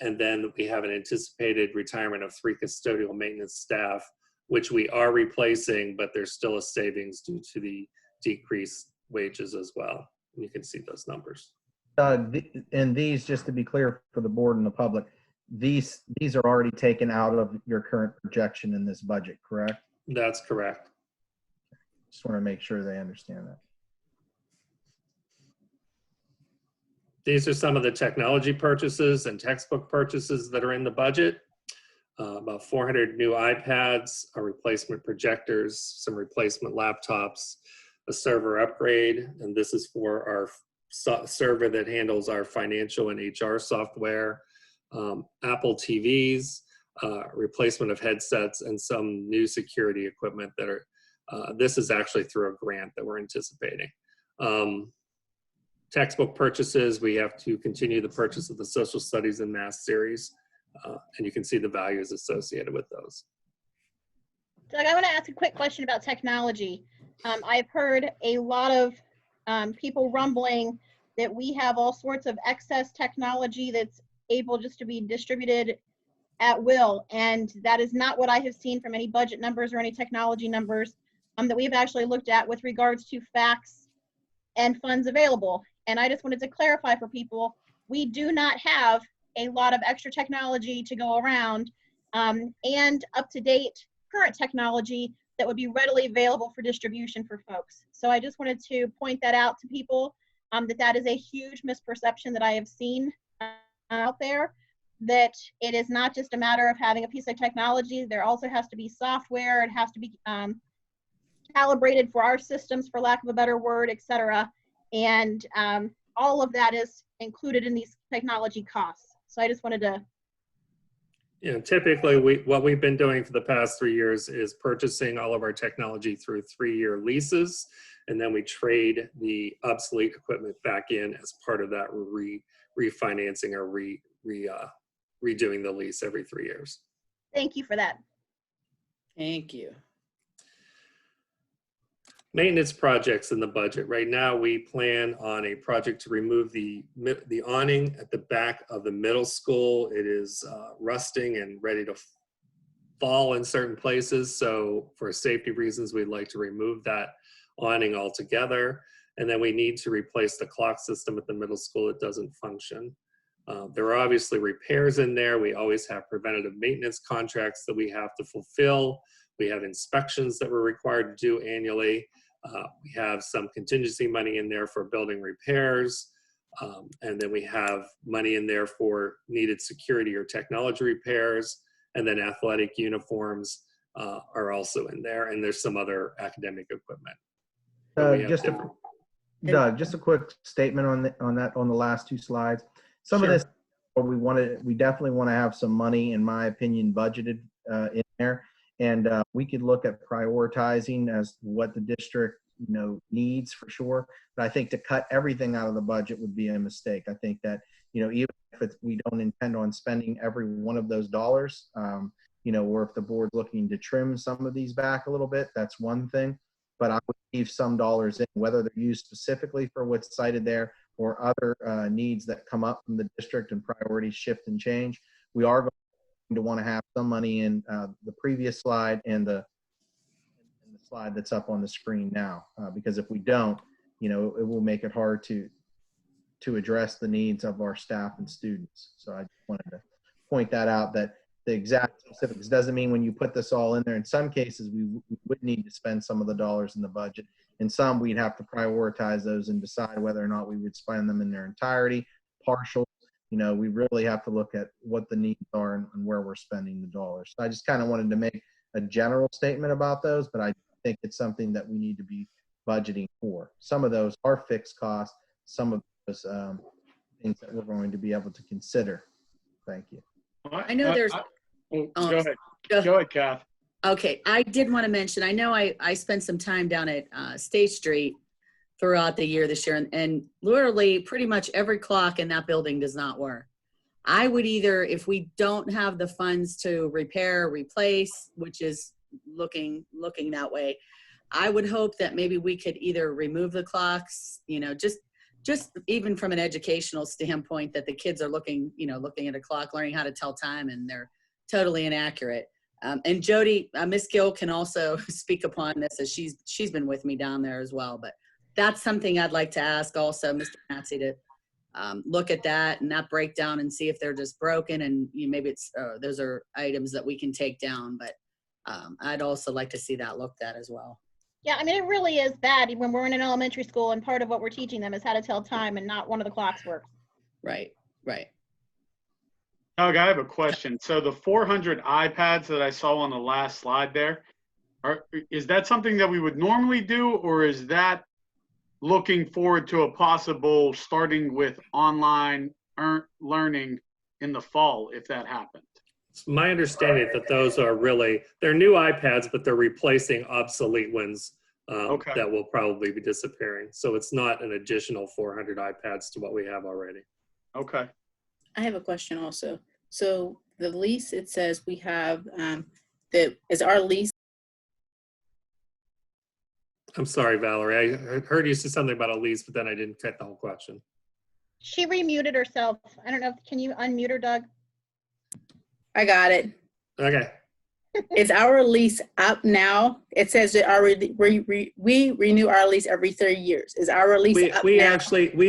And then we have an anticipated retirement of 3 custodial maintenance staff, which we are replacing, but there's still a savings due to the decreased wages as well. And you can see those numbers. And these, just to be clear for the board and the public, these are already taken out of your current projection in this budget, correct? That's correct. Just want to make sure they understand that. These are some of the technology purchases and textbook purchases that are in the budget. About 400 new iPads, replacement projectors, some replacement laptops, a server upgrade, and this is for our server that handles our financial and HR software, Apple TVs, replacement of headsets, and some new security equipment that are, this is actually through a grant that we're anticipating. Textbook purchases, we have to continue the purchase of the social studies and math series, and you can see the values associated with those. Doug, I want to ask a quick question about technology. I've heard a lot of people rumbling that we have all sorts of excess technology that's able just to be distributed at will, and that is not what I have seen from any budget numbers or any technology numbers that we've actually looked at with regards to facts and funds available. And I just wanted to clarify for people, we do not have a lot of extra technology to go around and up-to-date current technology that would be readily available for distribution for folks. So I just wanted to point that out to people, that is a huge misperception that I have seen out there, that it is not just a matter of having a piece of technology. There also has to be software. It has to be calibrated for our systems, for lack of a better word, et cetera. And all of that is included in these technology costs. So I just wanted to. Yeah, typically what we've been doing for the past 3 years is purchasing all of our technology through 3-year leases, and then we trade the obsolete equipment back in as part of that refinancing or redoing the lease every 3 years. Thank you for that. Thank you. Maintenance projects in the budget. Right now, we plan on a project to remove the awning at the back of the middle school. It is rusting and ready to fall in certain places. So for safety reasons, we'd like to remove that awning altogether. And then we need to replace the clock system at the middle school. It doesn't function. There are obviously repairs in there. We always have preventative maintenance contracts that we have to fulfill. We have inspections that we're required to do annually. We have some contingency money in there for building repairs. And then we have money in there for needed security or technology repairs. And then athletic uniforms are also in there. And there's some other academic equipment. Doug, just a quick statement on the last 2 slides. Some Sure. of this, we definitely want to have some money, in my opinion, budgeted in there. And we could look at prioritizing as what the district, needs for sure. But I think to cut everything out of the budget would be a mistake. I think that, even if we don't intend on spending every one of those dollars, or if the board's looking to trim some of these back a little bit, that's one thing. But I would leave some dollars in, whether they're used specifically for what's cited there or other needs that come up from the district and priorities shift and change. We are going to want to have some money in the previous slide and the slide that's up on the screen now, because if we don't, it will make it hard to address the needs of our staff and students. So I just wanted to point that out, that the exact specifics doesn't mean when you put this all in there. In some cases, we would need to spend some of the dollars in the budget. In some, we'd have to prioritize those and decide whether or not we would spend them in their entirety, partial. We really have to look at what the needs are and where we're spending the dollars. So I just kind of wanted to make a general statement about those, but I think it's something that we need to be budgeting for. Some of those are fixed costs. Some of those things that we're going to be able to consider. Thank you. I know there's. Go Oh, ahead. go- Go ahead, Kath. Okay, I did want to mention, I know I spent some time down at State Street throughout the year this year, and literally pretty much every clock in that building does not work. I would either, if we don't have the funds to repair, replace, which is looking that way, I would hope that maybe we could either remove the clocks, you know, just even from an educational standpoint, that the kids are looking at a clock, learning how to tell time, and they're totally inaccurate. And Jody, Miss Gill can also speak upon this, as she's been with me down there as well. But that's something I'd like to ask also Mr. Matsey to look at that and that breakdown and see if they're just broken, and maybe it's those are items that we can take down. But I'd also like to see that looked at as well. Yeah, I mean, it really is bad when we're in an elementary school and part of what we're teaching them is how to tell time and not one of the clocks works. Right. Doug, I have a question. So the 400 iPads that I saw on the last slide there, is that something that we would normally do, or is that looking forward to a possible starting with online learning in the fall, if that happened? It's my understanding that those are they're new iPads, but they're replacing obsolete ones that will probably be disappearing. So it's not an additional 400 iPads to what we have already. Okay. I have a question also. So the lease, it says we have, is our lease? I'm sorry, Valerie. I heard you say something about a lease, but then I didn't get the whole question. She remuted herself. I don't know. Can you unmute her, Doug? I got it. Okay. Is our lease up now? It says that we renew our lease every 3 years. Is our lease up now? We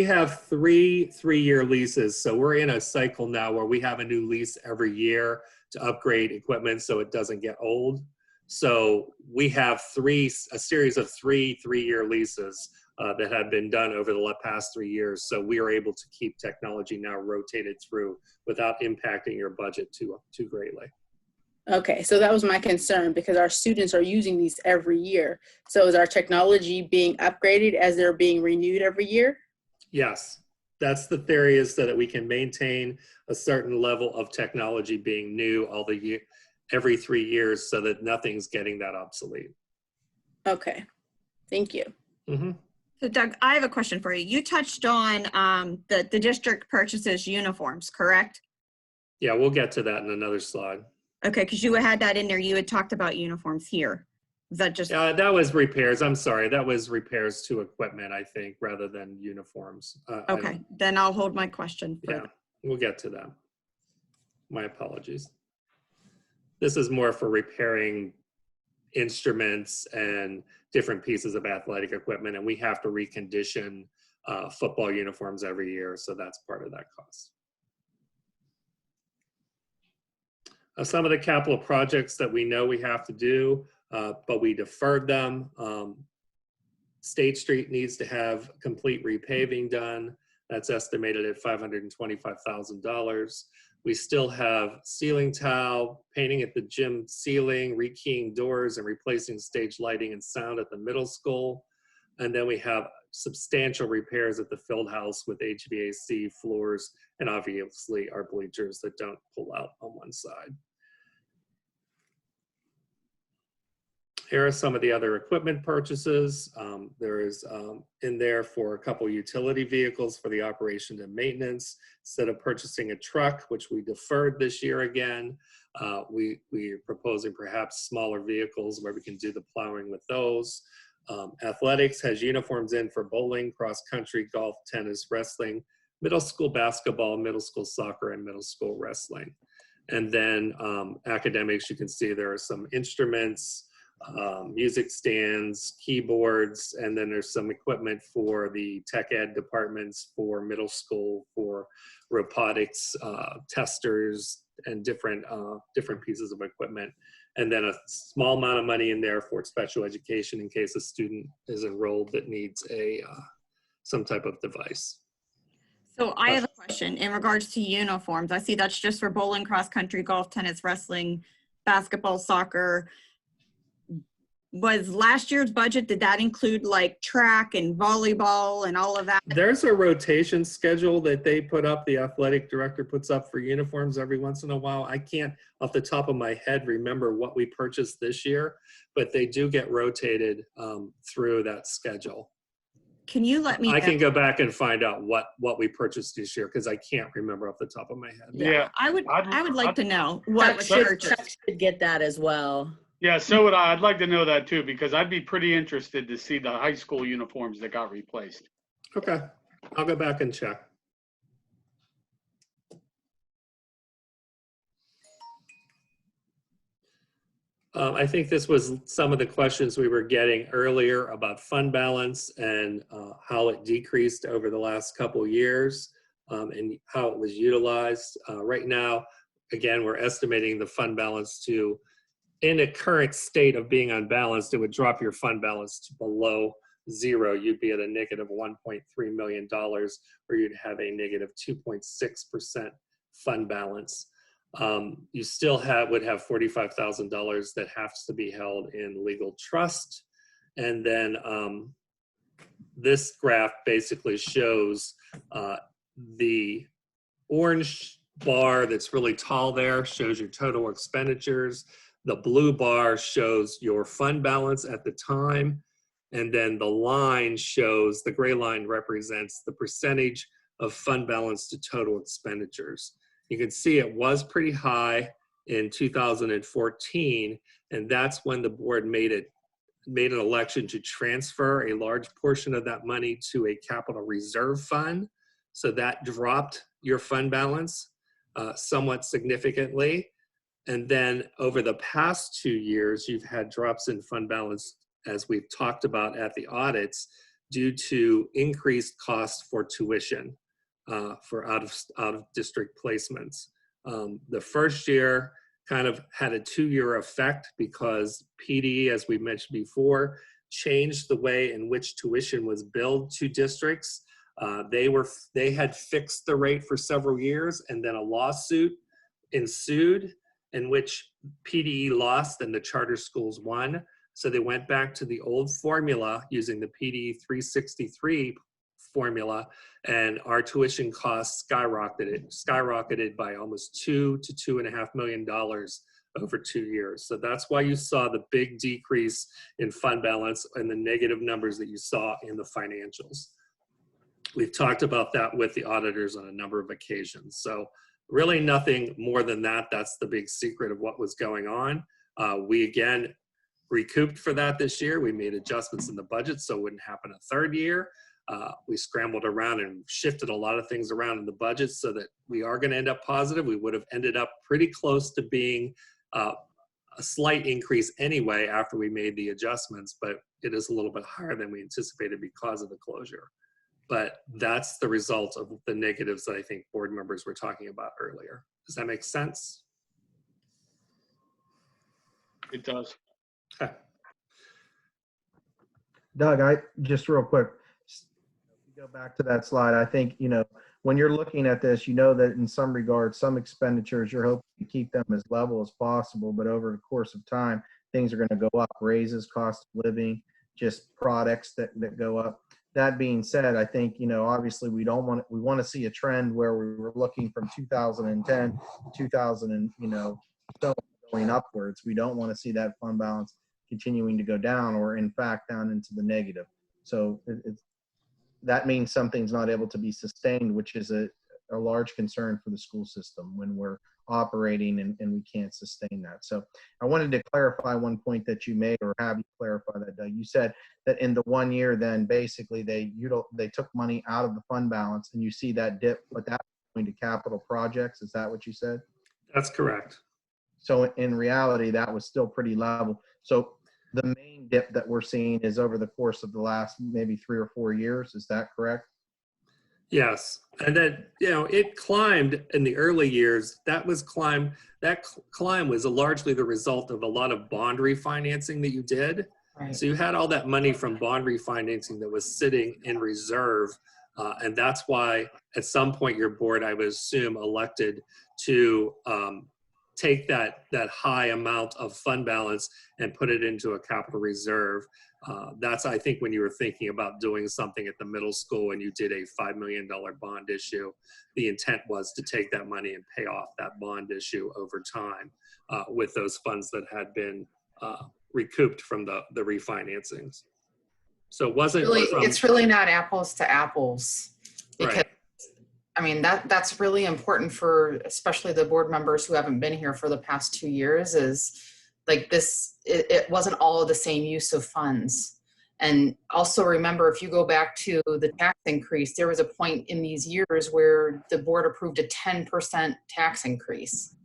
have three-year leases. So we're in a cycle now where we have a new lease every year to upgrade equipment so it doesn't get old. So we have a series of three-year leases that have been done over the past 3 years. So we are able to keep technology now rotated through without impacting your budget too greatly. Okay, so that was my concern because our students are using these every year. So is our technology being upgraded as they're being renewed every year? Yes, that's the theory, is so that we can maintain a certain level of technology being new every 3 years so that nothing's getting that obsolete. Okay, thank you. Mm-hmm. So Doug, I have a question for you. You touched on the district purchases uniforms, correct? Yeah, we'll get to that in another slide. Okay, because you had that in there. You had talked about uniforms here. Is that just? That was repairs. I'm sorry. That was repairs to equipment, I think, rather than uniforms. Okay, then I'll hold my question. Yeah, we'll get to that. My apologies. This is more for repairing instruments and different pieces of athletic equipment, and we have to recondition football uniforms every year, so that's part of that cost. Some of the capital projects that we know we have to do, but we deferred them. State Street needs to have complete repaving done. That's estimated at $525,000. We still have ceiling tile, painting at the gym ceiling, rekeying doors, and replacing stage lighting and sound at the middle school. And then we have substantial repairs at the field house with HVAC, floors, and obviously our bleachers that don't pull out on one side. Here are some of the other equipment purchases. There is in there for a couple utility vehicles for the operation and maintenance. Instead of purchasing a truck, which we deferred this year again, we are proposing perhaps smaller vehicles where we can do the plowing with those. Athletics has uniforms in for bowling, cross country, golf, tennis, wrestling, middle school basketball, middle school soccer, and middle school wrestling. And then academics, you can see there are some instruments, music stands, keyboards, and then there's some equipment for the tech ed departments for middle school, for robotics, testers, and different pieces of equipment. And then a small amount of money in there for special education in case a student is enrolled that needs some type of device. So I have a question in regards to uniforms. I see that's just for bowling, cross country, golf, tennis, wrestling, basketball, soccer. was last year's budget, did that include like track and volleyball and all of that? There's a rotation schedule that they put up, the athletic director puts up for uniforms every once in a while. I can't off the top of my head remember what we purchased this year, but they do get rotated through that schedule. Can you let me I know? can go back and find out what we purchased this year because I can't remember off the top of my head. Yeah. I would like to know Chuck what was purchased. should get that as well. Yeah, so would I. I'd like to know that too, because I'd be pretty interested to see the high school uniforms that got replaced. Okay, I'll go back and check. I think this was some of the questions we were getting earlier about fund balance and how it decreased over the last couple of years and how it was utilized. Right now, again, we're estimating the fund balance to, in a current state of being unbalanced, it would drop your fund balance to below zero. You'd be at a negative $1.3 million, or you'd have a negative 2.6% fund balance. You still would have $45,000 that has to be held in legal trust. And then this graph basically shows the orange bar that's really tall there shows your total expenditures. The blue bar shows your fund balance at the time. And then the line shows, the gray line represents the percentage of fund balance to total expenditures. You can see it was pretty high in 2014, and that's when the board made an election to transfer a large portion of that money to a capital reserve fund. So that dropped your fund balance somewhat significantly. And then over the past 2 years, you've had drops in fund balance, as we've talked about at the audits, due to increased costs for tuition for out of district placements. The first year kind of had a 2-year effect because PD, as we mentioned before, changed the way in which tuition was billed to districts. They had fixed the rate for several years, and then a lawsuit ensued in which PDE lost and the charter schools won. So they went back to the old formula using the PDE 363 formula, and our tuition costs skyrocketed by almost $2 to $2.5 million over 2 years. So that's why you saw the big decrease in fund balance and the negative numbers that you saw in the financials. We've talked about that with the auditors on a number of occasions. So really nothing more than that. That's the big secret of what was going on. We again recouped for that this year. We made adjustments in the budget so it wouldn't happen a third year. We scrambled around and shifted a lot of things around in the budget so that we are going to end up positive. We would have ended up pretty close to being a slight increase anyway after we made the adjustments, but it is a little bit higher than we anticipated because of the closure. But that's the result of the negatives that I think board members were talking about earlier. Does that make sense? It does. Okay. Doug, just real quick, go back to that slide. I think, when you're looking at this, that in some regards, some expenditures, you're hoping to keep them as level as possible, but over the course of time, things are going to go up, raises, cost of living, just products that go up. That being said, I think, obviously we want to see a trend where we were looking from 2010 to 2000 still going upwards. We don't want to see that fund balance continuing to go down or in fact down into the negative. So that means something's not able to be sustained, which is a large concern for the school system when we're operating and we can't sustain that. So I wanted to clarify one point that you made, or have you clarify that, Doug. You said that in the 1 year, then basically they took money out of the fund balance and you see that dip, but that's going to capital projects. Is that what you said? That's correct. So in reality, that was still pretty level. So the main dip that we're seeing is over the course of the last maybe 3 or 4 years. Is that correct? Yes. And then, it climbed in the early years. That climb was largely the result of a lot of bond refinancing that you did. Right. So you had all that money from bond refinancing that was sitting in reserve. And that's why at some point your board, I would assume, elected to take that high amount of fund balance and put it into a capital reserve. That's, I think, when you were thinking about doing something at the middle school and you did a $5 million bond issue, the intent was to take that money and pay off that bond issue over time with those funds that had been recouped from the refinancings. So it wasn't really, from, it's really not apples to apples, because right. I mean, that's really important for especially the board members who haven't been here for the past 2 years, is like this, it wasn't all the same use of funds. And also remember, if you go back to the tax increase, there was a point in these years where the board approved a 10% tax increase.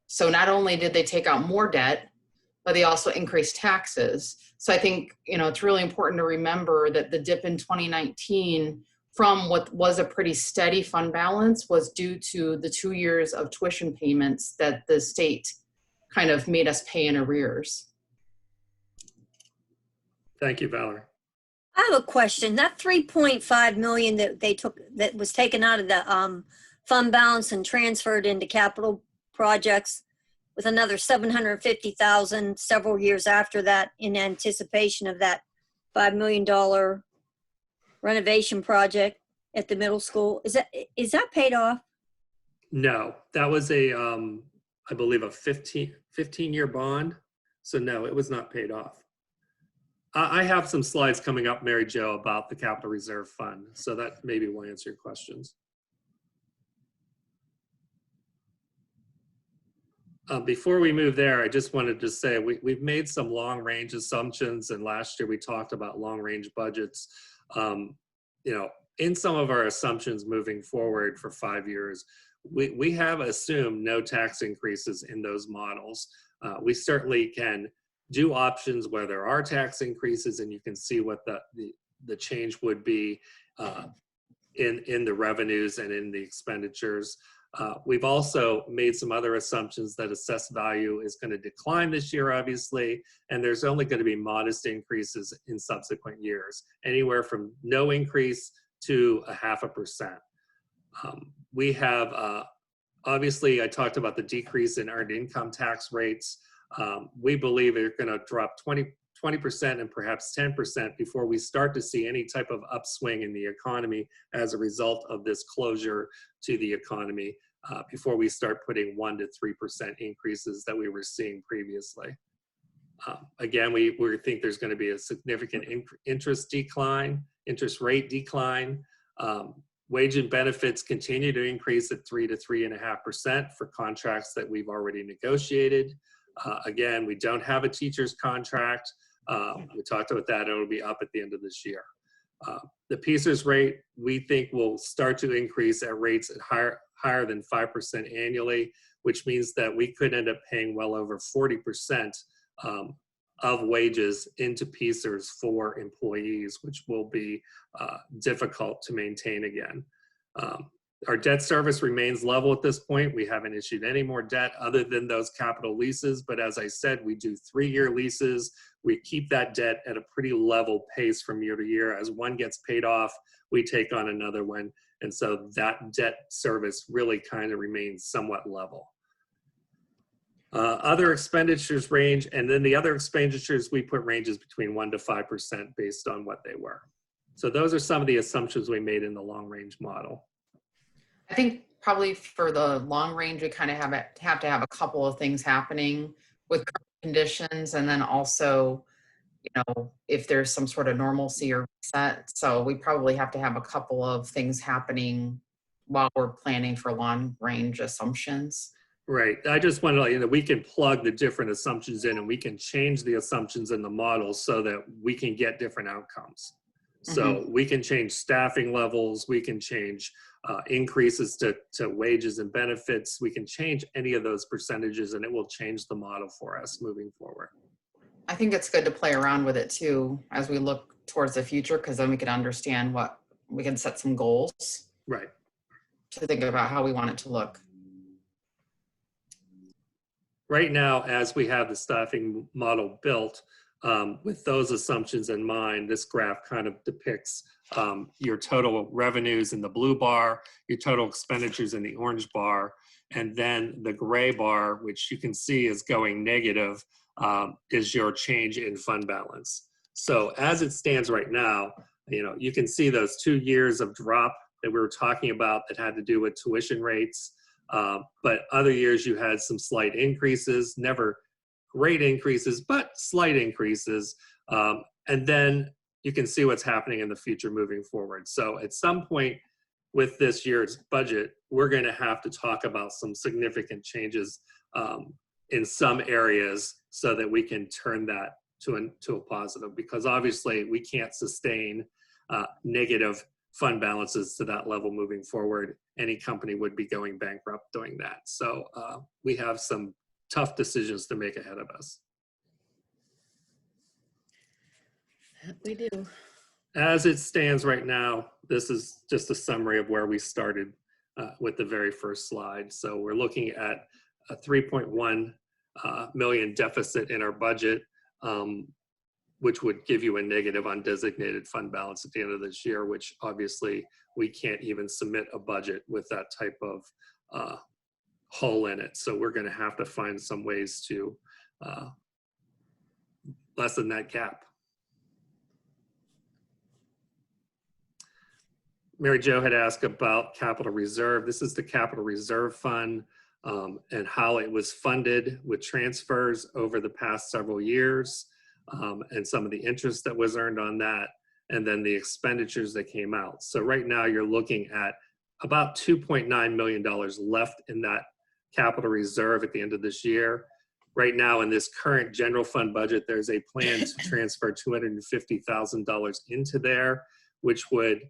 So not only did they take out more debt, but they also increased taxes. So I think, you know, it's really important to remember that the dip in 2019 from what was a pretty steady fund balance was due to the 2 years of tuition payments that the state kind of made us pay in arrears. Thank you, Valerie. I have a question. That 3.5 million that was taken out of the fund balance and transferred into capital projects, with another 750,000 several years after that in anticipation of that $5 million renovation project at the middle school. Is that paid off? No, that was a, I believe a 15-year bond. So no, it was not paid off. I have some slides coming up, Mary Jo, about the Capital Reserve Fund. So that maybe will answer your questions. Before we move there, I just wanted to say we've made some long-range assumptions, and last year we talked about long-range budgets. You know, in some of our assumptions moving forward for 5 years, we have assumed no tax increases in those models. We certainly can do options where there are tax increases, and you can see what the change would be in the revenues and in the expenditures. We've also made some other assumptions that assessed value is going to decline this year, obviously, and there's only going to be modest increases in subsequent years, anywhere from no increase to 0.5%. We have, obviously, I talked about the decrease in earned income tax rates. We believe they're going to drop 20% and perhaps 10% before we start to see any type of upswing in the economy as a result of this closure to the economy, before we start putting 1 to 3% increases that we were seeing previously. Again, we think there's going to be a significant interest rate decline. Wage and benefits continue to increase at 3 to 3.5% for contracts that we've already negotiated. Again, we don't have a teacher's contract. We talked about that. It'll be up at the end of this year. The PSERS rate, we think, will start to increase at rates at higher than 5% annually, which means that we could end up paying well over 40% of wages into PSERS for employees, which will be difficult to maintain again. Our debt service remains level at this point. We haven't issued any more debt other than those capital leases. But as I said, we do 3-year leases. We keep that debt at a pretty level pace from year to year. As one gets paid off, we take on another one. And so that debt service really kind of remains somewhat level. Other expenditures range, and then the other expenditures, we put ranges between 1 to 5% based on what they were. So those are some of the assumptions we made in the long range model. I think probably for the long range, we kind of have to have a couple of things happening with current conditions, and then also, you know, if there's some sort of normalcy or reset. So we probably have to have a couple of things happening while we're planning for long range assumptions. Right. I just want to let you know, we can plug the different assumptions in, and we can change the assumptions in the model so that we can get different outcomes. So we can change staffing levels, we can change increases to wages and benefits, we can change any of those percentages, and it will change the model for us moving forward. I think it's good to play around with it too as we look towards the future, because then we can understand what we can set some goals. Right. To think about how we want it to look. Right now, as we have the staffing model built, with those assumptions in mind, this graph kind of depicts your total revenues in the blue bar, your total expenditures in the orange bar, And then the gray bar, which you can see is going negative, is your change in fund balance. So as it stands right now, you can see those 2 years of drop that we were talking about that had to do with tuition rates. But other years you had some slight increases, never great increases, but slight increases. And then you can see what's happening in the future moving forward. So at some point with this year's budget, we're going to have to talk about some significant changes in some areas so that we can turn that to a positive, because obviously we can't sustain negative fund balances to that level moving forward. Any company would be going bankrupt doing that. So we have some tough decisions to make ahead of us. We do. As it stands right now, this is just a summary of where we started with the very first slide. So we're looking at a 3.1 million deficit in our budget, which would give you a negative undesignated fund balance at the end of this year, which obviously we can't even submit a budget with that type of hole in it. So we're going to have to find some ways to lessen that gap. Mary Jo had asked about capital reserve. This is the capital reserve fund and how it was funded with transfers over the past several years, and some of the interest that was earned on that, and then the expenditures that came out. So right now you're looking at about $2.9 million left in that capital reserve at the end of this year. Right now in this current general fund budget, there's a plan to transfer $250,000 into there, which would,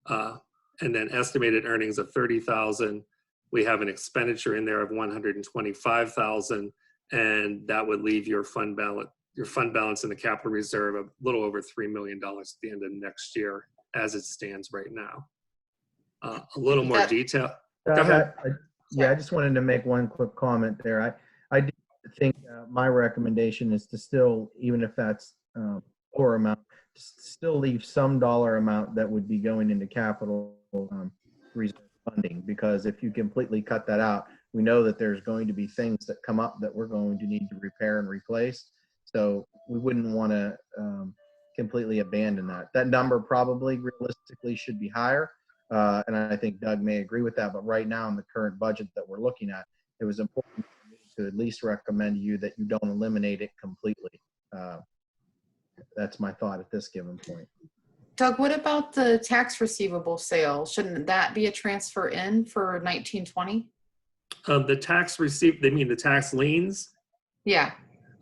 and then estimated earnings of 30,000. We have an expenditure in there of 125,000, and that would leave your fund balance in the capital reserve a little over $3 million at the end of next year as it stands right now. A little more detail. Go ahead. I just wanted to make one quick comment there. I do think my recommendation is to still, even if that's lower amount, still leave some dollar amount that would be going into capital reserve funding, because if you completely cut that out, we know that there's going to be things that come up that we're going to need to repair and replace. So we wouldn't want to completely abandon that. That number probably realistically should be higher. And I think Doug may agree with that. But right now in the current budget that we're looking at, it was important for me to at least recommend to you that you don't eliminate it completely. That's my thought at this given point. Doug, what about the tax receivable sale? Shouldn't that be a transfer in for 1920? The tax receipt, they mean the tax liens? Yeah.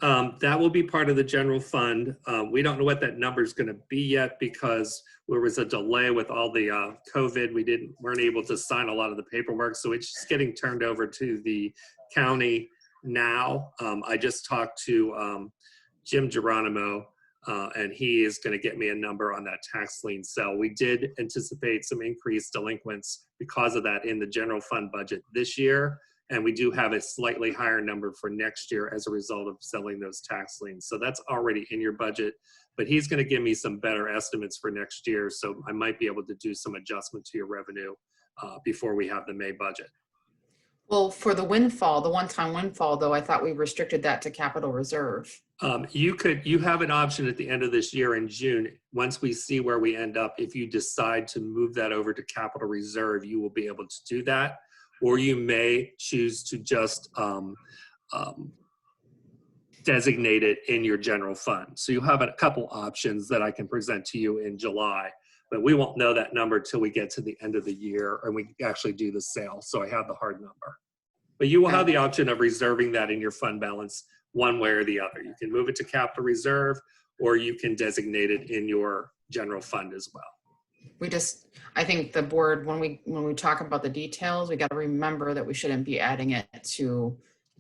That will be part of the general fund. We don't know what that number is going to be yet because there was a delay with all the COVID. We weren't able to sign a lot of the paperwork, so it's just getting turned over to the county now. I just talked to Jim Geronimo, and he is going to get me a number on that tax lien sale. We did anticipate some increased delinquents because of that in the general fund budget this year. And we do have a slightly higher number for next year as a result of selling those tax liens. So that's already in your budget, but he's going to give me some better estimates for next year. So I might be able to do some adjustment to your revenue before we have the May budget. Well, for the windfall, the one-time windfall, though, I thought we restricted that to capital reserve. You have an option at the end of this year in June. Once we see where we end up, if you decide to move that over to capital reserve, you will be able to do that. Or you may choose to just designate it in your general fund. So you have a couple options that I can present to you in July, but we won't know that number till we get to the end of the year and we actually do the sale. So I have the hard number. But you will have the option of reserving that in your fund balance one way or the other. You can move it to capital reserve, or you can designate it in your general fund as well. I think the board, when we talk about the details, we got to remember that we shouldn't be adding it to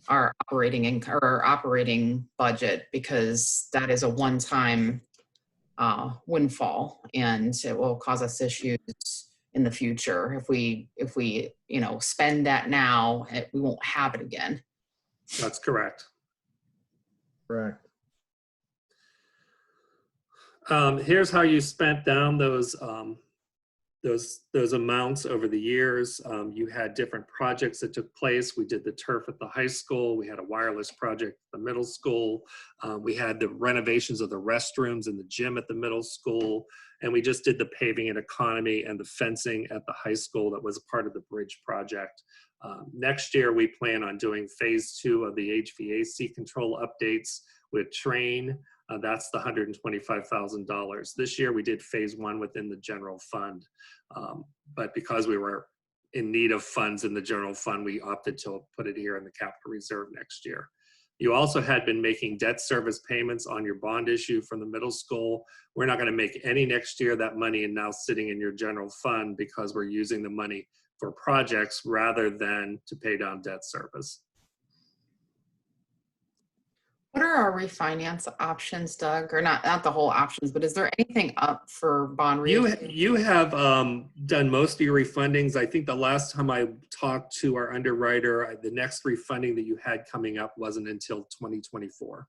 our operating income or our operating budget, because that is a one-time windfall, and it will cause us issues in the future. If we spend that now, we won't have it again. That's correct. Correct. Here's how you spent down those those amounts over the years. You had different projects that took place. We did the turf at the high school. We had a wireless project at the middle school. We had the renovations of the restrooms and the gym at the middle school. And we just did the paving and economy and the fencing at the high school that was part of the bridge project. Next year, we plan on doing phase 2 of the HVAC control updates with Train. That's the $125,000. This year we did phase 1 within the general fund. But because we were in need of funds in the general fund, we opted to put it here in the capital reserve next year. You also had been making debt service payments on your bond issue from the middle school. We're not going to make any next year. That money is now sitting in your general fund because we're using the money for projects rather than to pay down debt service. What are our refinance options, Doug? Or not the whole options, but is there anything up for bond refinance? You have done most of your refundings. I think the last time I talked to our underwriter, the next refunding that you had coming up wasn't until 2024.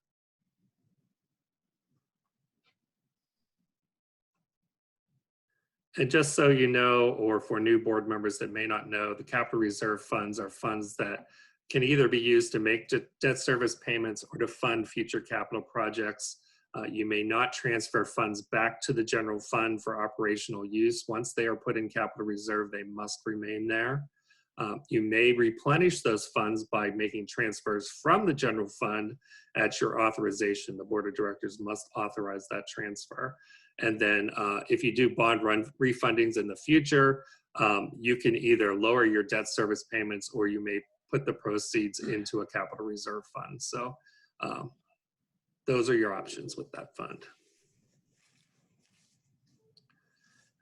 And just so you know, or for new board members that may not know, the capital reserve funds are funds that can either be used to make debt service payments or to fund future capital projects. You may not transfer funds back to the general fund for operational use. Once they are put in capital reserve, they must remain there. You may replenish those funds by making transfers from the general fund at your authorization. The board of directors must authorize that transfer. And then if you do bond refundings in the future, you can either lower your debt service payments or you may put the proceeds into a capital reserve fund. So those are your options with that fund.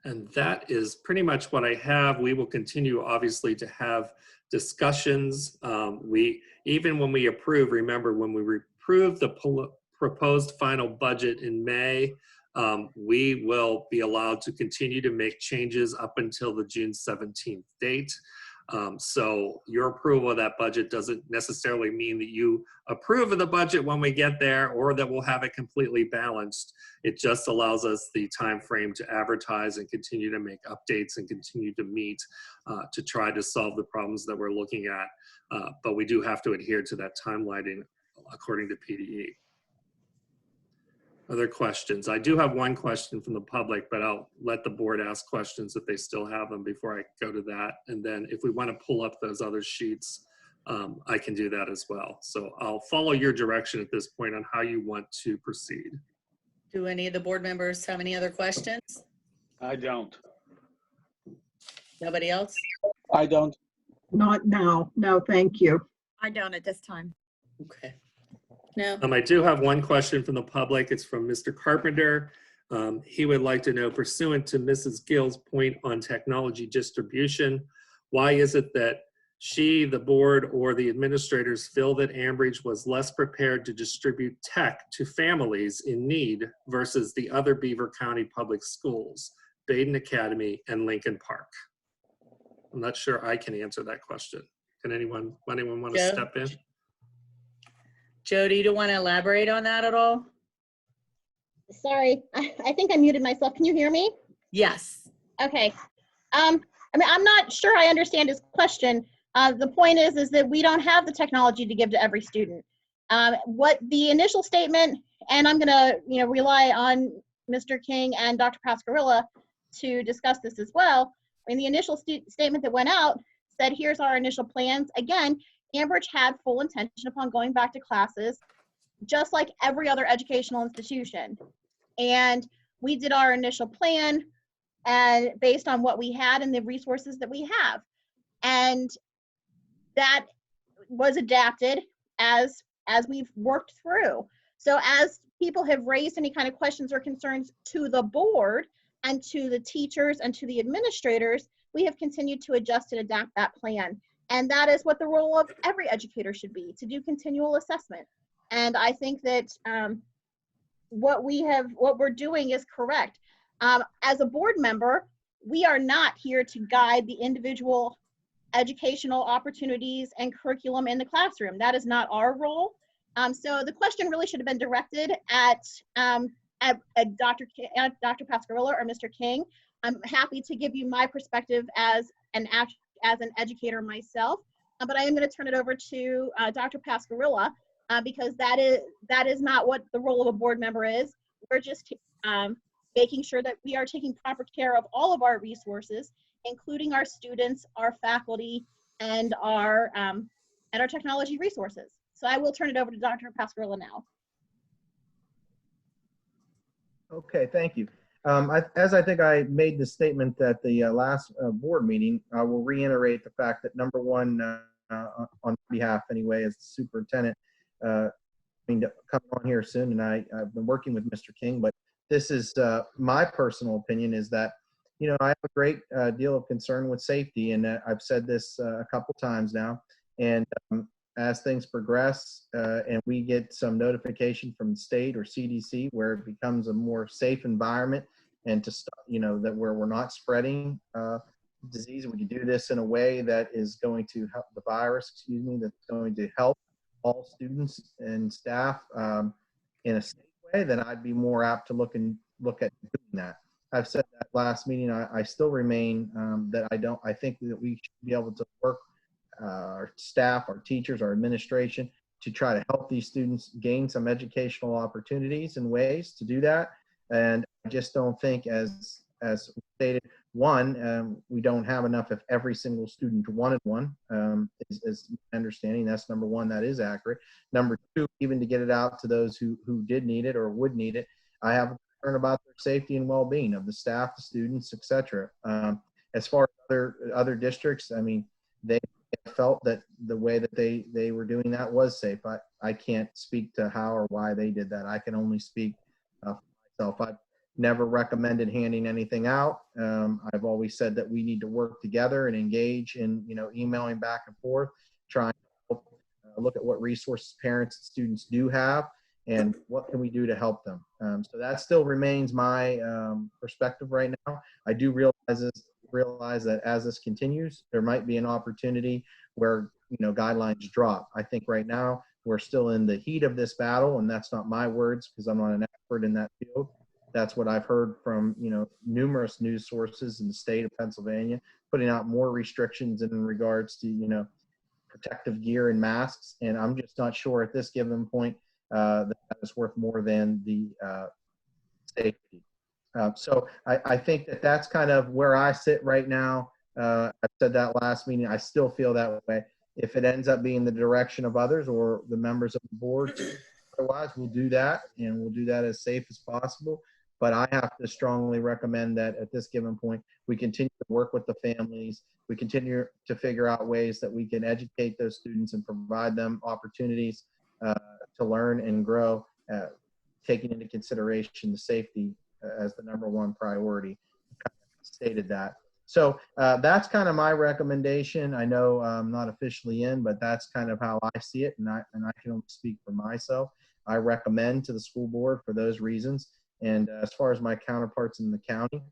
And that is pretty much what I have. We will continue, obviously, to have discussions. Even when we approve, remember, when we approve the proposed final budget in May, we will be allowed to continue to make changes up until the June 17th date. So your approval of that budget doesn't necessarily mean that you approve of the budget when we get there or that we'll have it completely balanced. It just allows us the time frame to advertise and continue to make updates and continue to meet to try to solve the problems that we're looking at. But we do have to adhere to that timeline according to PDE. Other questions? I do have one question from the public, but I'll let the board ask questions if they still have them before I go to that. And then if we want to pull up those other sheets, I can do that as well. So I'll follow your direction at this point on how you want to proceed. Do any of the board members have any other questions? I don't. Nobody else? I don't. Not now. No, thank you. I don't at this time. Okay. No. I do have one question from the public. It's from Mr. Carpenter. He would like to know, pursuant to Mrs. Gill's point on technology distribution, why is it that she, the board, or the administrators feel that Ambridge was less prepared to distribute tech to families in need versus the other Beaver County public schools, Baden Academy and Lincoln Park? I'm not sure I can answer that question. Can anyone want to step in? Jody, you don't want to elaborate on that at all? Sorry, I think I muted myself. Can you hear me? Yes. Okay. I mean, I'm not sure I understand his question. The point is that we don't have the technology to give to every student. What the initial statement, and I'm gonna, rely on Mr. King and Dr. Pascarilla to discuss this as well. I mean, the initial statement that went out said, here's our initial plans. Again, Ambridge had full intention upon going back to classes, just like every other educational institution. And we did our initial plan and based on what we had and the resources that we have. And that was adapted as we've worked through. So as people have raised any kind of questions or concerns to the board and to the teachers and to the administrators, we have continued to adjust and adapt that plan. And that is what the role of every educator should be, to do continual assessment. And I think that what we're doing is correct. As a board member, we are not here to guide the individual educational opportunities and curriculum in the classroom. That is not our role. So the question really should have been directed at Dr. Dr. Pascarilla or Mr. King. I'm happy to give you my perspective as an educator myself, but I am going to turn it over to Dr. Pascarilla because that is not what the role of a board member is. We're just making sure that we are taking proper care of all of our resources, including our students, our faculty, and our technology resources. So I will turn it over to Dr. Pascarilla now. Okay, thank you. As I think I made the statement at the last board meeting, I will reiterate the fact that number one, on behalf anyway, as the superintendent, coming on here soon, and I've been working with Mr. King, but this is my personal opinion is that, you know, I have a great deal of concern with safety, and I've said this a couple times now, and as things progress and we get some notification from the state or CDC where it becomes a more safe environment and to stop, you know, that where we're not spreading disease, we can do this in a way that is going to help the virus, excuse me, that's going to help all students and staff in a safe way, then I'd be more apt to look at doing that. I've said that last meeting, I still remain that I think that we should be able to work our staff, our teachers, our administration to try to help these students gain some educational opportunities and ways to do that. And I just don't think, as stated, one, we don't have enough if every single student wanted one, is my understanding. That's number one, that is accurate. Number two, even to get it out to those who did need it or would need it, I have a concern about their safety and well-being of the staff, the students, etc. As far as other districts, I mean, they felt that the way that they were doing that was safe. I can't speak to how or why they did that. I can only speak for myself. I've never recommended handing anything out. I've always said that we need to work together and engage in, you know, emailing back and forth, trying to look at what resources parents and students do have and what can we do to help them. So that still remains my perspective right now. I do realize that as this continues, there might be an opportunity where, you know, guidelines drop. I think right now we're still in the heat of this battle, and that's not my words because I'm not an expert in that field. That's what I've heard from, you know, numerous news sources in the state of Pennsylvania, putting out more restrictions in regards to, you know, protective gear and masks. And I'm just not sure at this given point that is worth more than the safety. So I think that that's kind of where I sit right now. I said that last meeting. I still feel that way. If it ends up being the direction of others or the members of the board, otherwise we'll do that, and we'll do that as safe as possible. But I have to strongly recommend that at this given point, we continue to work with the families. We continue to figure out ways that we can educate those students and provide them opportunities to learn and grow, taking into consideration the safety as the number one priority. Stated that. So that's kind of my recommendation. I know I'm not officially in, but that's kind of how I see it, and I can only speak for myself. I recommend to the school board for those reasons. And as far as my counterparts in the county,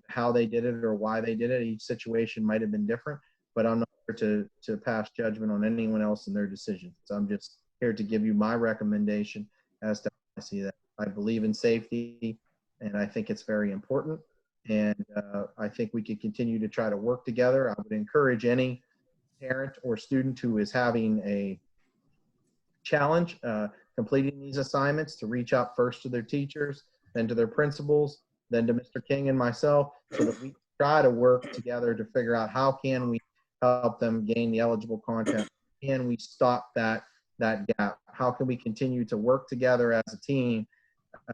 how they did it or why they did it, each situation might have been different, but I'm not here to pass judgment on anyone else and their decisions. So I'm just here to give you my recommendation as to how I see that. I believe in safety, and I think it's very important. And I think we could continue to try to work together. I would encourage any parent or student who is having a challenge completing these assignments to reach out first to their teachers, then to their principals, then to Mr. King and myself, so that we try to work together to figure out how can we help them gain the eligible content. Can we stop that gap? How can we continue to work together as a team,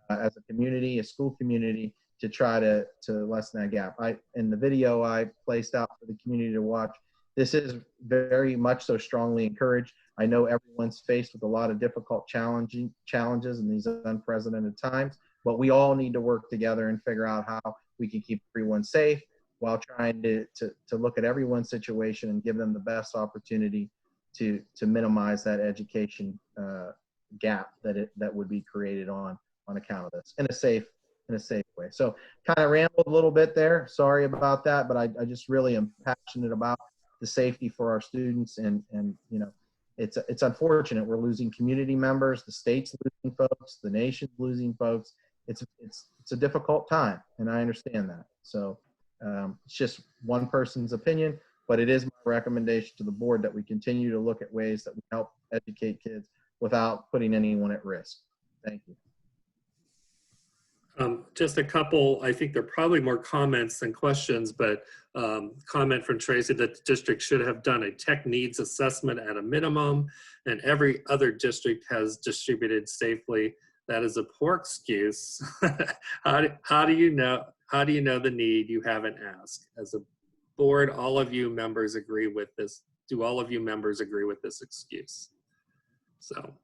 as a community, a school community, to try to lessen that gap? In the video I placed out for the community to watch, this is very much so strongly encouraged. I know everyone's faced with a lot of difficult challenges in these unprecedented times, but we all need to work together and figure out how we can keep everyone safe while trying to look at everyone's situation and give them the best opportunity to minimize that education gap that would be created on account of this in a safe way. So kind of rambled a little bit there. Sorry about that, but I just really am passionate about the safety for our students, and you know, it's unfortunate we're losing community members, the state's losing folks, the nation's losing folks, it's a difficult time, and I understand that. So it's just one person's opinion, but it is my recommendation to the board that we continue to look at ways that we help educate kids without putting anyone at risk. Thank you. Just a couple, I think there are probably more comments than questions, but comment from Tracy that the district should have done a tech needs assessment at a minimum, and every other district has distributed safely. That is a poor excuse. How do you know the need? You haven't asked. As a board, all of you members agree with this. Do all of you members agree with this excuse? So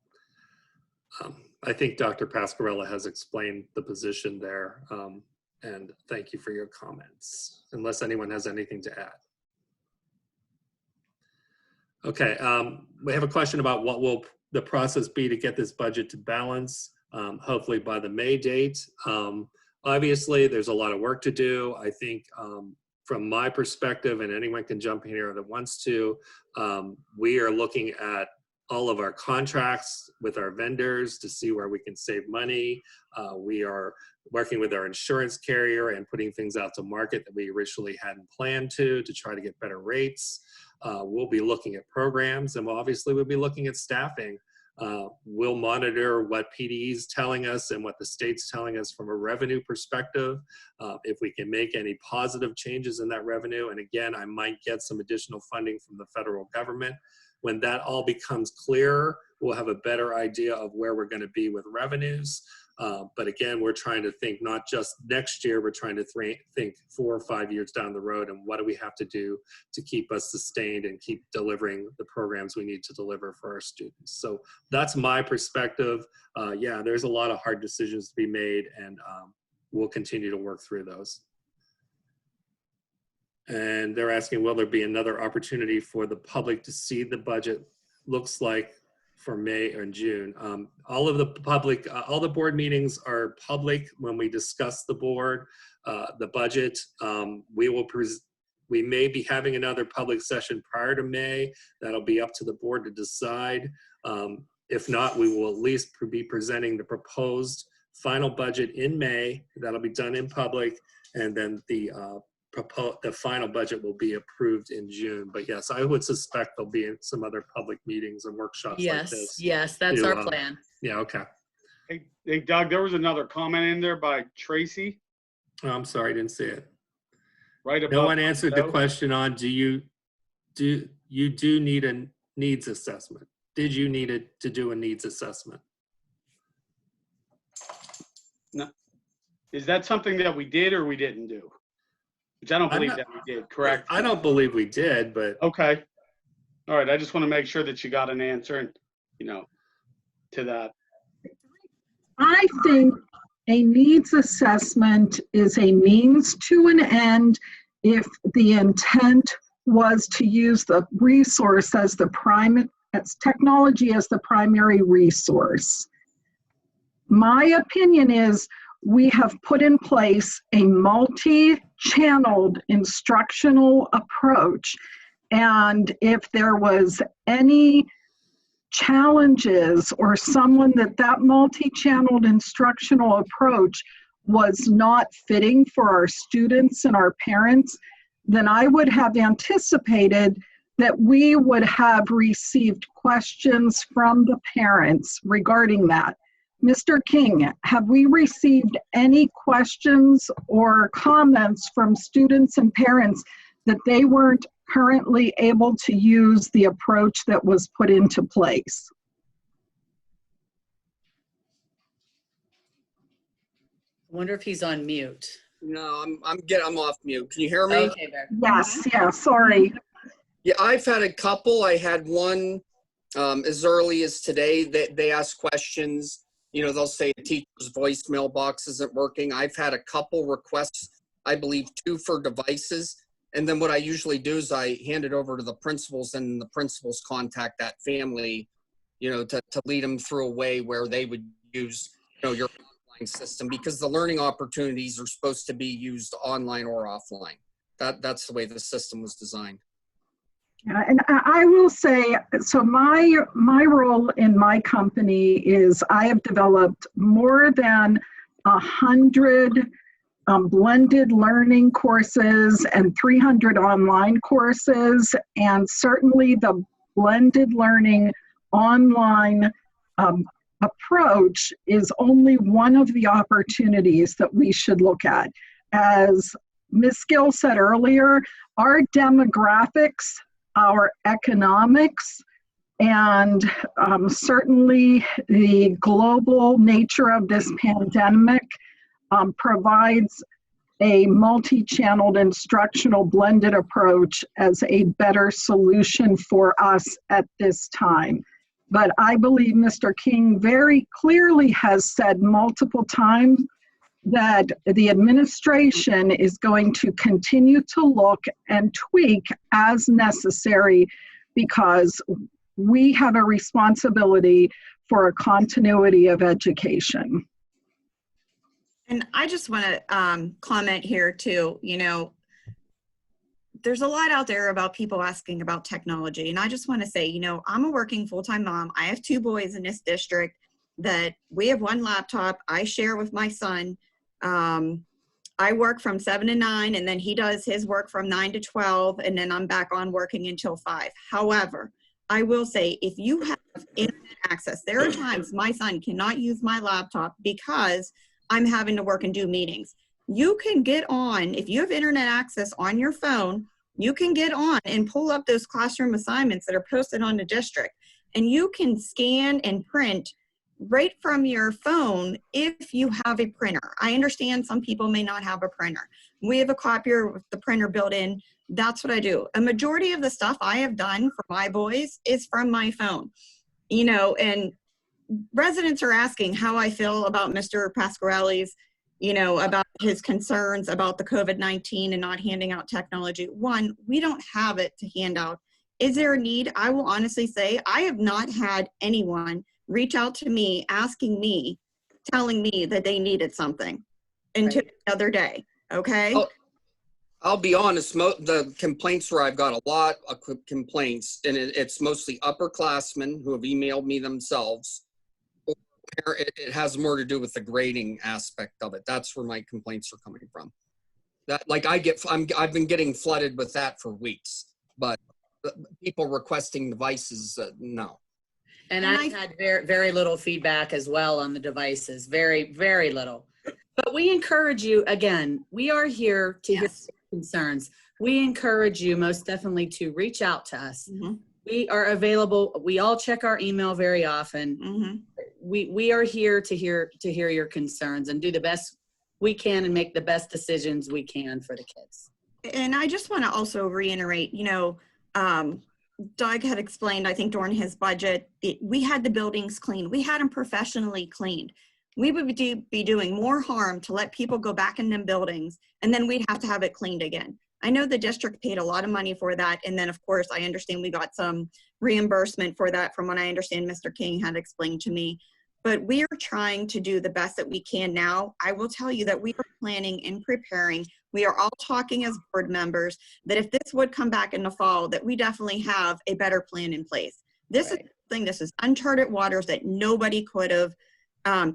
I think Dr. Pasquarella has explained the position there, and thank you for your comments, unless anyone has anything to add. Okay, we have a question about what will the process be to get this budget to balance, hopefully by the May date. Obviously, there's a lot of work to do. I think from my perspective, and anyone can jump in here that wants to, we are looking at all of our contracts with our vendors to see where we can save money. We are working with our insurance carrier and putting things out to market that we originally hadn't planned to try to get better rates. We'll be looking at programs, and obviously we'll be looking at staffing. We'll monitor what PD is telling us and what the state's telling us from a revenue perspective. If we can make any positive changes in that revenue, and again, I might get some additional funding from the federal government. When that all becomes clearer, we'll have a better idea of where we're going to be with revenues. But again, we're trying to think not just next year, we're trying to think 4 or 5 years down the road, and what do we have to do to keep us sustained and keep delivering the programs we need to deliver for our students. So that's my perspective. Yeah, there's a lot of hard decisions to be made, and we'll continue to work through those. And they're asking, will there be another opportunity for the public to see the budget looks like for May or June? All of the public, all the board meetings are public when we discuss the budget. We may be having another public session prior to May. That'll be up to the board to decide. If not, we will at least be presenting the proposed final budget in May. That'll be done in public, and then the final budget will be approved in June. But yes, I would suspect there'll be some other public meetings and workshops like this. Yes, that's our plan. Yeah, okay. Hey, Doug, there was another comment in there by Tracy. Oh, I'm sorry, I didn't see it. Right above. No one answered the question on, do you need a needs assessment? Did you need to do a needs assessment? No. Is that something that we did or we didn't do? Which I don't believe that we did, correct? I don't believe we did, but. Okay. All right, I just want to make sure that you got an answer, and to that. I think a needs assessment is a means to an end if the intent was to use the resource as technology as the primary resource. My opinion is we have put in place a multi-channeled instructional approach, and if there was any challenges or someone that multi-channeled instructional approach was not fitting for our students and our parents, then I would have anticipated that we would have received questions from the parents regarding that. Mr. King, have we received any questions or comments from students and parents that they weren't currently able to use the approach that was put into place? I wonder if he's on mute. No, I'm off mute. Can you hear me? Okay, there. Yes, yeah, sorry. Yeah, I've had a couple. I had one as early as today that they ask questions. They'll say a teacher's voicemail box isn't working. I've had a couple requests, I believe 2 for devices. And then what I usually do is I hand it over to the principals, and the principals contact that family, to lead them through a way where they would use, your online system, because the learning opportunities are supposed to be used online or offline. That's the way the system was designed. Yeah, and I will say, so my role in my company is I have developed more than 100 blended learning courses and 300 online courses. And certainly the blended learning online approach is only one of the opportunities that we should look at. As Ms. Gill said earlier, our demographics, our economics, and certainly the global nature of this pandemic provides a multi-channeled instructional blended approach as a better solution for us at this time. But I believe Mr. King very clearly has said multiple times that the administration is going to continue to look and tweak as necessary, because we have a responsibility for a continuity of education. And I just want to comment here too, you know, there's a lot out there about people asking about technology. And I just want to say, you know, I'm a working full-time mom. I have 2 boys in this district that we have 1 laptop I share with my son. I work from 7 to 9, and then he does his work from 9 to 12, and then I'm back on working until 5. However, I will say, if you have internet access, there are times my son cannot use my laptop because I'm having to work and do meetings. You can get on, if you have internet access on your phone, you can get on and pull up those classroom assignments that are posted on the district, and you can scan and print right from your phone if you have a printer. I understand some people may not have a printer. We have a copier with the printer built in. That's what I do. A majority of the stuff I have done for my boys is from my phone. You know, and residents are asking how I feel about Mr. Pasquarelli's, you know, about his concerns about the COVID-19 and not handing out technology. One, we don't have it to hand out. Is there a need? I will honestly say I have not had anyone reach out to me asking me, telling me that they needed something until the other day, okay? Oh, I'll be honest, the complaints where I've got a lot of complaints, and it's mostly upperclassmen who have emailed me themselves. It has more to do with the grading aspect of it. That's where my complaints are coming from. That, like, I've been getting flooded with that for weeks, but people requesting devices, no. And I've had very, very little feedback as well on the devices, very, very little. But we encourage you, again, we are here to hear concerns. We encourage you most definitely to reach out to us. Mm-hmm. We are available. We all check our email very often. Mm-hmm. We are here to hear your concerns and do the best we can and make the best decisions we can for the kids. And I just want to also reiterate, you know, Doug had explained, I think during his budget, we had the buildings cleaned. We had them professionally cleaned. We would be doing more harm to let people go back in them buildings, and then we'd have to have it cleaned again. I know the district paid a lot of money for that. And then of course, I understand we got some reimbursement for that from what I understand Mr. King had explained to me. But we are trying to do the best that we can now. I will tell you that we are planning and preparing. We are all talking as board members that if this would come back in the fall, that we definitely have a better plan in place. This is uncharted waters that nobody could have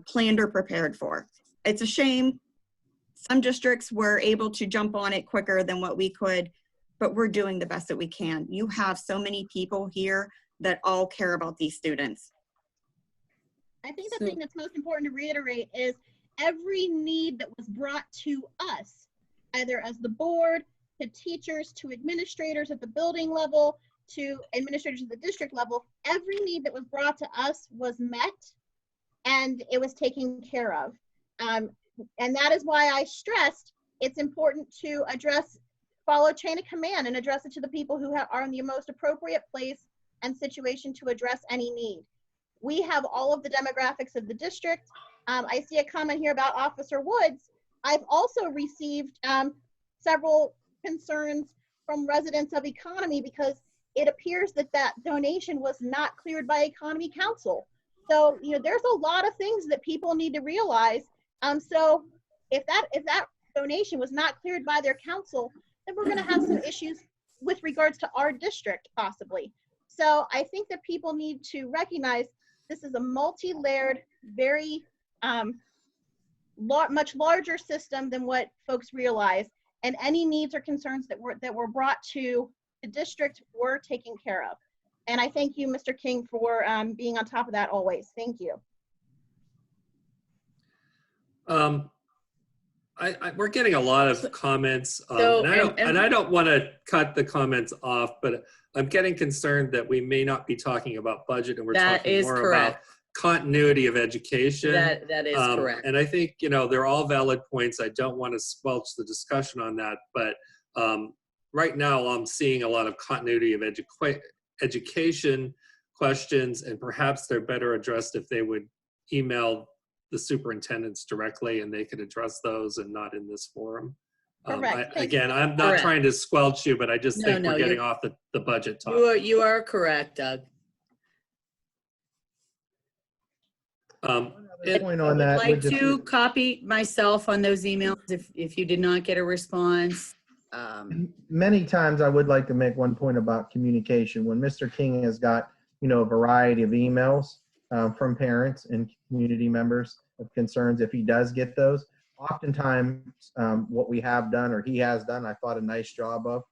planned or prepared for. It's a shame. Some districts were able to jump on it quicker than what we could, but we're doing the best that we can. You have so many people here that all care about these students. I think the thing that's most important to reiterate is every need that was brought to us, either as the board, to teachers, to administrators at the building level, to administrators at the district level, every need that was brought to us was met and it was taken care of. And that is why I stressed it's important to follow chain of command and address it to the people who are in the most appropriate place and situation to address any need. We have all of the demographics of the district. I see a comment here about Officer Woods. I've also received several concerns from residents of Economy because it appears that donation was not cleared by Economy Council. So, you know, there's a lot of things that people need to realize. So if that donation was not cleared by their council, then we're going to have some issues with regards to our district possibly. So I think that people need to recognize this is a multi-layered, very much larger system than what folks realize, and any needs or concerns that were brought to the district were taken care of. And I thank you, Mr. King, for being on top of that always. Thank you. We're getting a lot of comments, So, and I don't want to cut the comments off, but I'm getting concerned that we may not be talking about budget, and we're talking more about continuity of education. That is correct. And I think, you know, they're all valid points. I don't want to squelch the discussion on that, but right now I'm seeing a lot of continuity of education questions, and perhaps they're better addressed if they would email the superintendents directly and they could address those and not in this forum. Correct. Again, I'm not trying to squelch you, but I just think we're getting off the budget talk. You are correct, Doug. Point on that, I'd like to copy myself on those emails if you did not get a response. Many times I would like to make one point about communication. When Mr. King has got, you know, a variety of emails from parents and community members of concerns, if he does get those, oftentimes what we have done, or he has done, I thought a nice job of,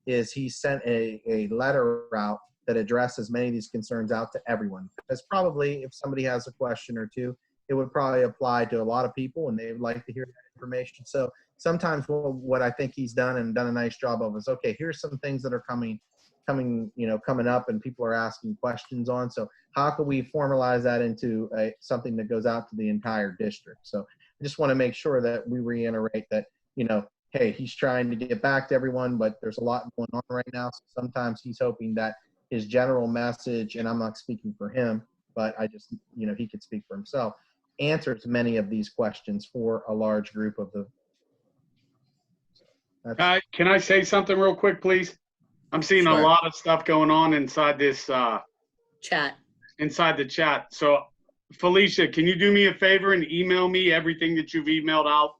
is he sent a letter out that addresses many of these concerns out to everyone. Because probably if somebody has a question or two, it would probably apply to a lot of people and they would like to hear that information. So sometimes what I think he's done and done a nice job of is, okay, here's some things that are coming up and people are asking questions on. So how can we formalize that into something that goes out to the entire district? So I just want to make sure that we reiterate that, you know, hey, he's trying to get back to everyone, but there's a lot going on right now. So sometimes he's hoping that his general message, and I'm not speaking for him, but I just, you know, he could speak for himself, answers many of these questions for a large group of the. Can I say something real quick, please? I'm seeing a lot of stuff going on inside this chat. Inside the chat. So, Felicia, can you do me a favor and email me everything that you've emailed out?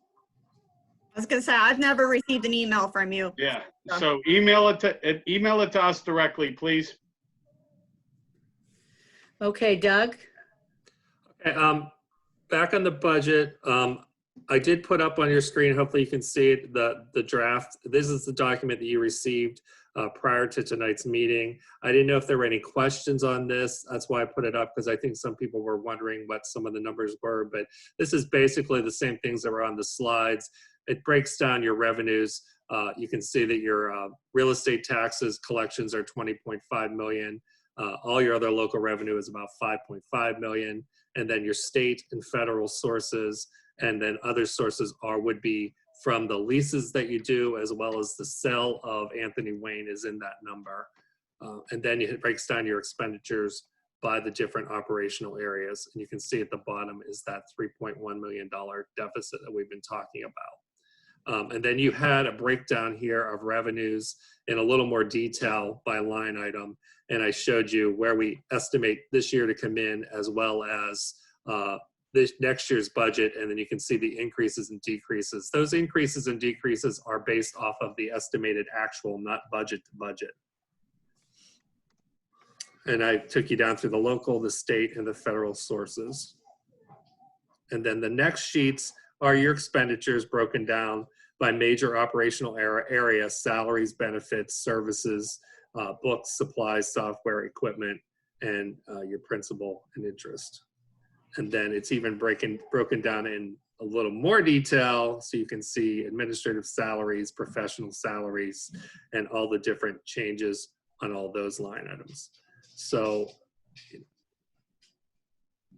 I was gonna say, I've never received an email from you. Yeah. So email it to us directly, please. Okay, Doug. Okay. Back on the budget. I did put up on your screen, hopefully you can see it, the draft. This is the document that you received prior to tonight's meeting. I didn't know if there were any questions on this. That's why I put it up, because I think some people were wondering what some of the numbers were, but this is basically the same things that were on the slides. It breaks down your revenues. You can see that your real estate taxes collections are 20.5 million. All your other local revenue is about 5.5 million. And then your state and federal sources, and then other sources would be from the leases that you do, as well as the sale of Anthony Wayne is in that number. And then it breaks down your expenditures by the different operational areas. And you can see at the bottom is that $3.1 million deficit that we've been talking about. And then you had a breakdown here of revenues in a little more detail by line item. And I showed you where we estimate this year to come in, as well as this next year's budget. And then you can see the increases and decreases. Those increases and decreases are based off of the estimated actual, not budget to budget. And I took you down through the local, the state, and the federal sources. And then the next sheets are your expenditures broken down by major operational area, salaries, benefits, services, books, supplies, software, equipment, and your principal and interest. And then it's even broken down in a little more detail, so you can see administrative salaries, professional salaries, and all the different changes on all those line items. So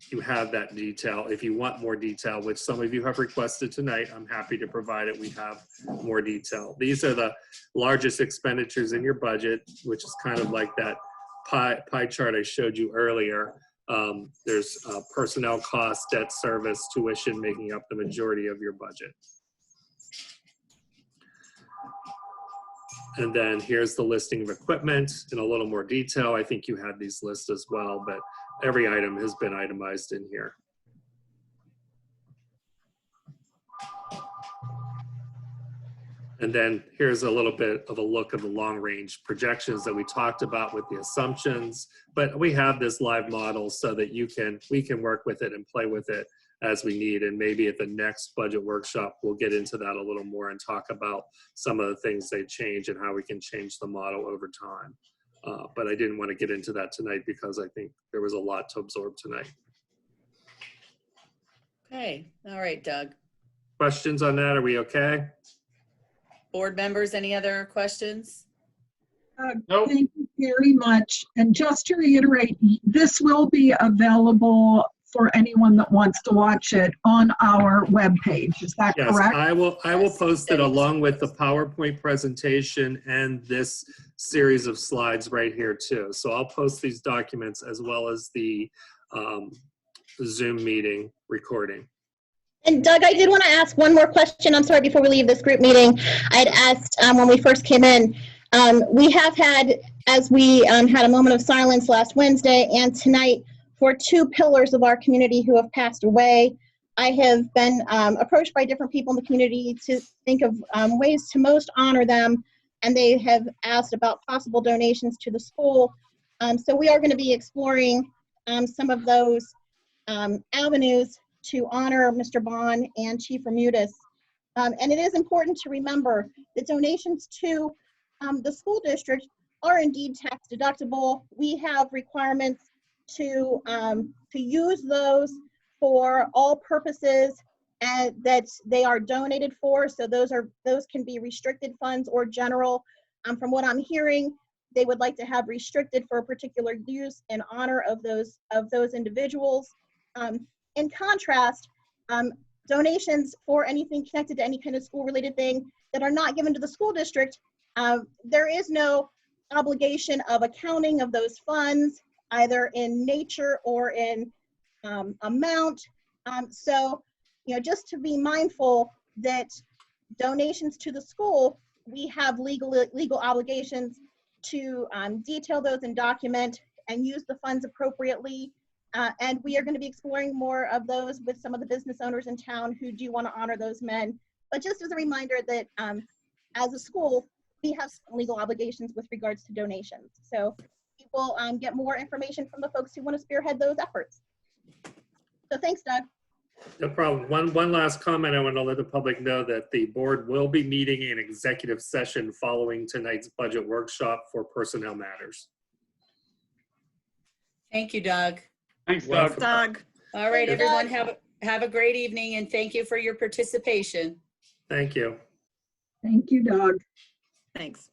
you have that detail. If you want more detail, which some of you have requested tonight, I'm happy to provide it. We have more detail. These are the largest expenditures in your budget, which is kind of like that pie chart I showed you earlier. There's personnel costs, debt service, tuition making up the majority of your budget. And then here's the listing of equipment in a little more detail. I think you had these lists as well, but every item has been itemized in here. And then here's a little bit of a look at the long range projections that we talked about with the assumptions, but we have this live model so that we can work with it and play with it as we need. And maybe at the next budget workshop, we'll get into that a little more and talk about some of the things they change and how we can change the model over time. But I didn't want to get into that tonight because I think there was a lot to absorb tonight. Okay, all right, Doug. Questions on that? Are we okay? Board members, any other questions? Nope. Thank you very much. And just to reiterate, this will be available for anyone that wants to watch it on our webpage. Is that Yes, correct? I will post it along with the PowerPoint presentation and this series of slides right here too. So I'll post these documents as well as the Zoom meeting recording. And Doug, I did want to ask one more question. I'm sorry, before we leave this group meeting, I had asked when we first came in, we have had, as we had a moment of silence last Wednesday and tonight, for two pillars of our community who have passed away. I have been approached by different people in the community to think of ways to most honor them, and they have asked about possible donations to the school. So we are going to be exploring some of those avenues to honor Mr. Bond and Chief Remutis. And it is important to remember that donations to the school district are indeed tax deductible. We have requirements to use those for all purposes and that they are donated for. So those can be restricted funds or general. From what I'm hearing, they would like to have restricted for a particular use in honor of those individuals. In contrast, donations for anything connected to any kind of school-related thing that are not given to the school district, there is no obligation of accounting of those funds, either in nature or in amount. So, just to be mindful that donations to the school, we have legal obligations to detail those and document and use the funds appropriately. And we are going to be exploring more of those with some of the business owners in town who do want to honor those men. But just as a reminder that as a school, we have some legal obligations with regards to donations. So we will get more information from the folks who want to spearhead those efforts. So thanks, Doug. No problem. One last comment. I want to let the public know that the board will be meeting in executive session following tonight's budget workshop for personnel matters. Thank you, Doug. Thanks, Doug. Doug. All right, Thank you, everyone, have a great evening, and thank you for your participation. Thank you. Thank you, Doug. Thanks.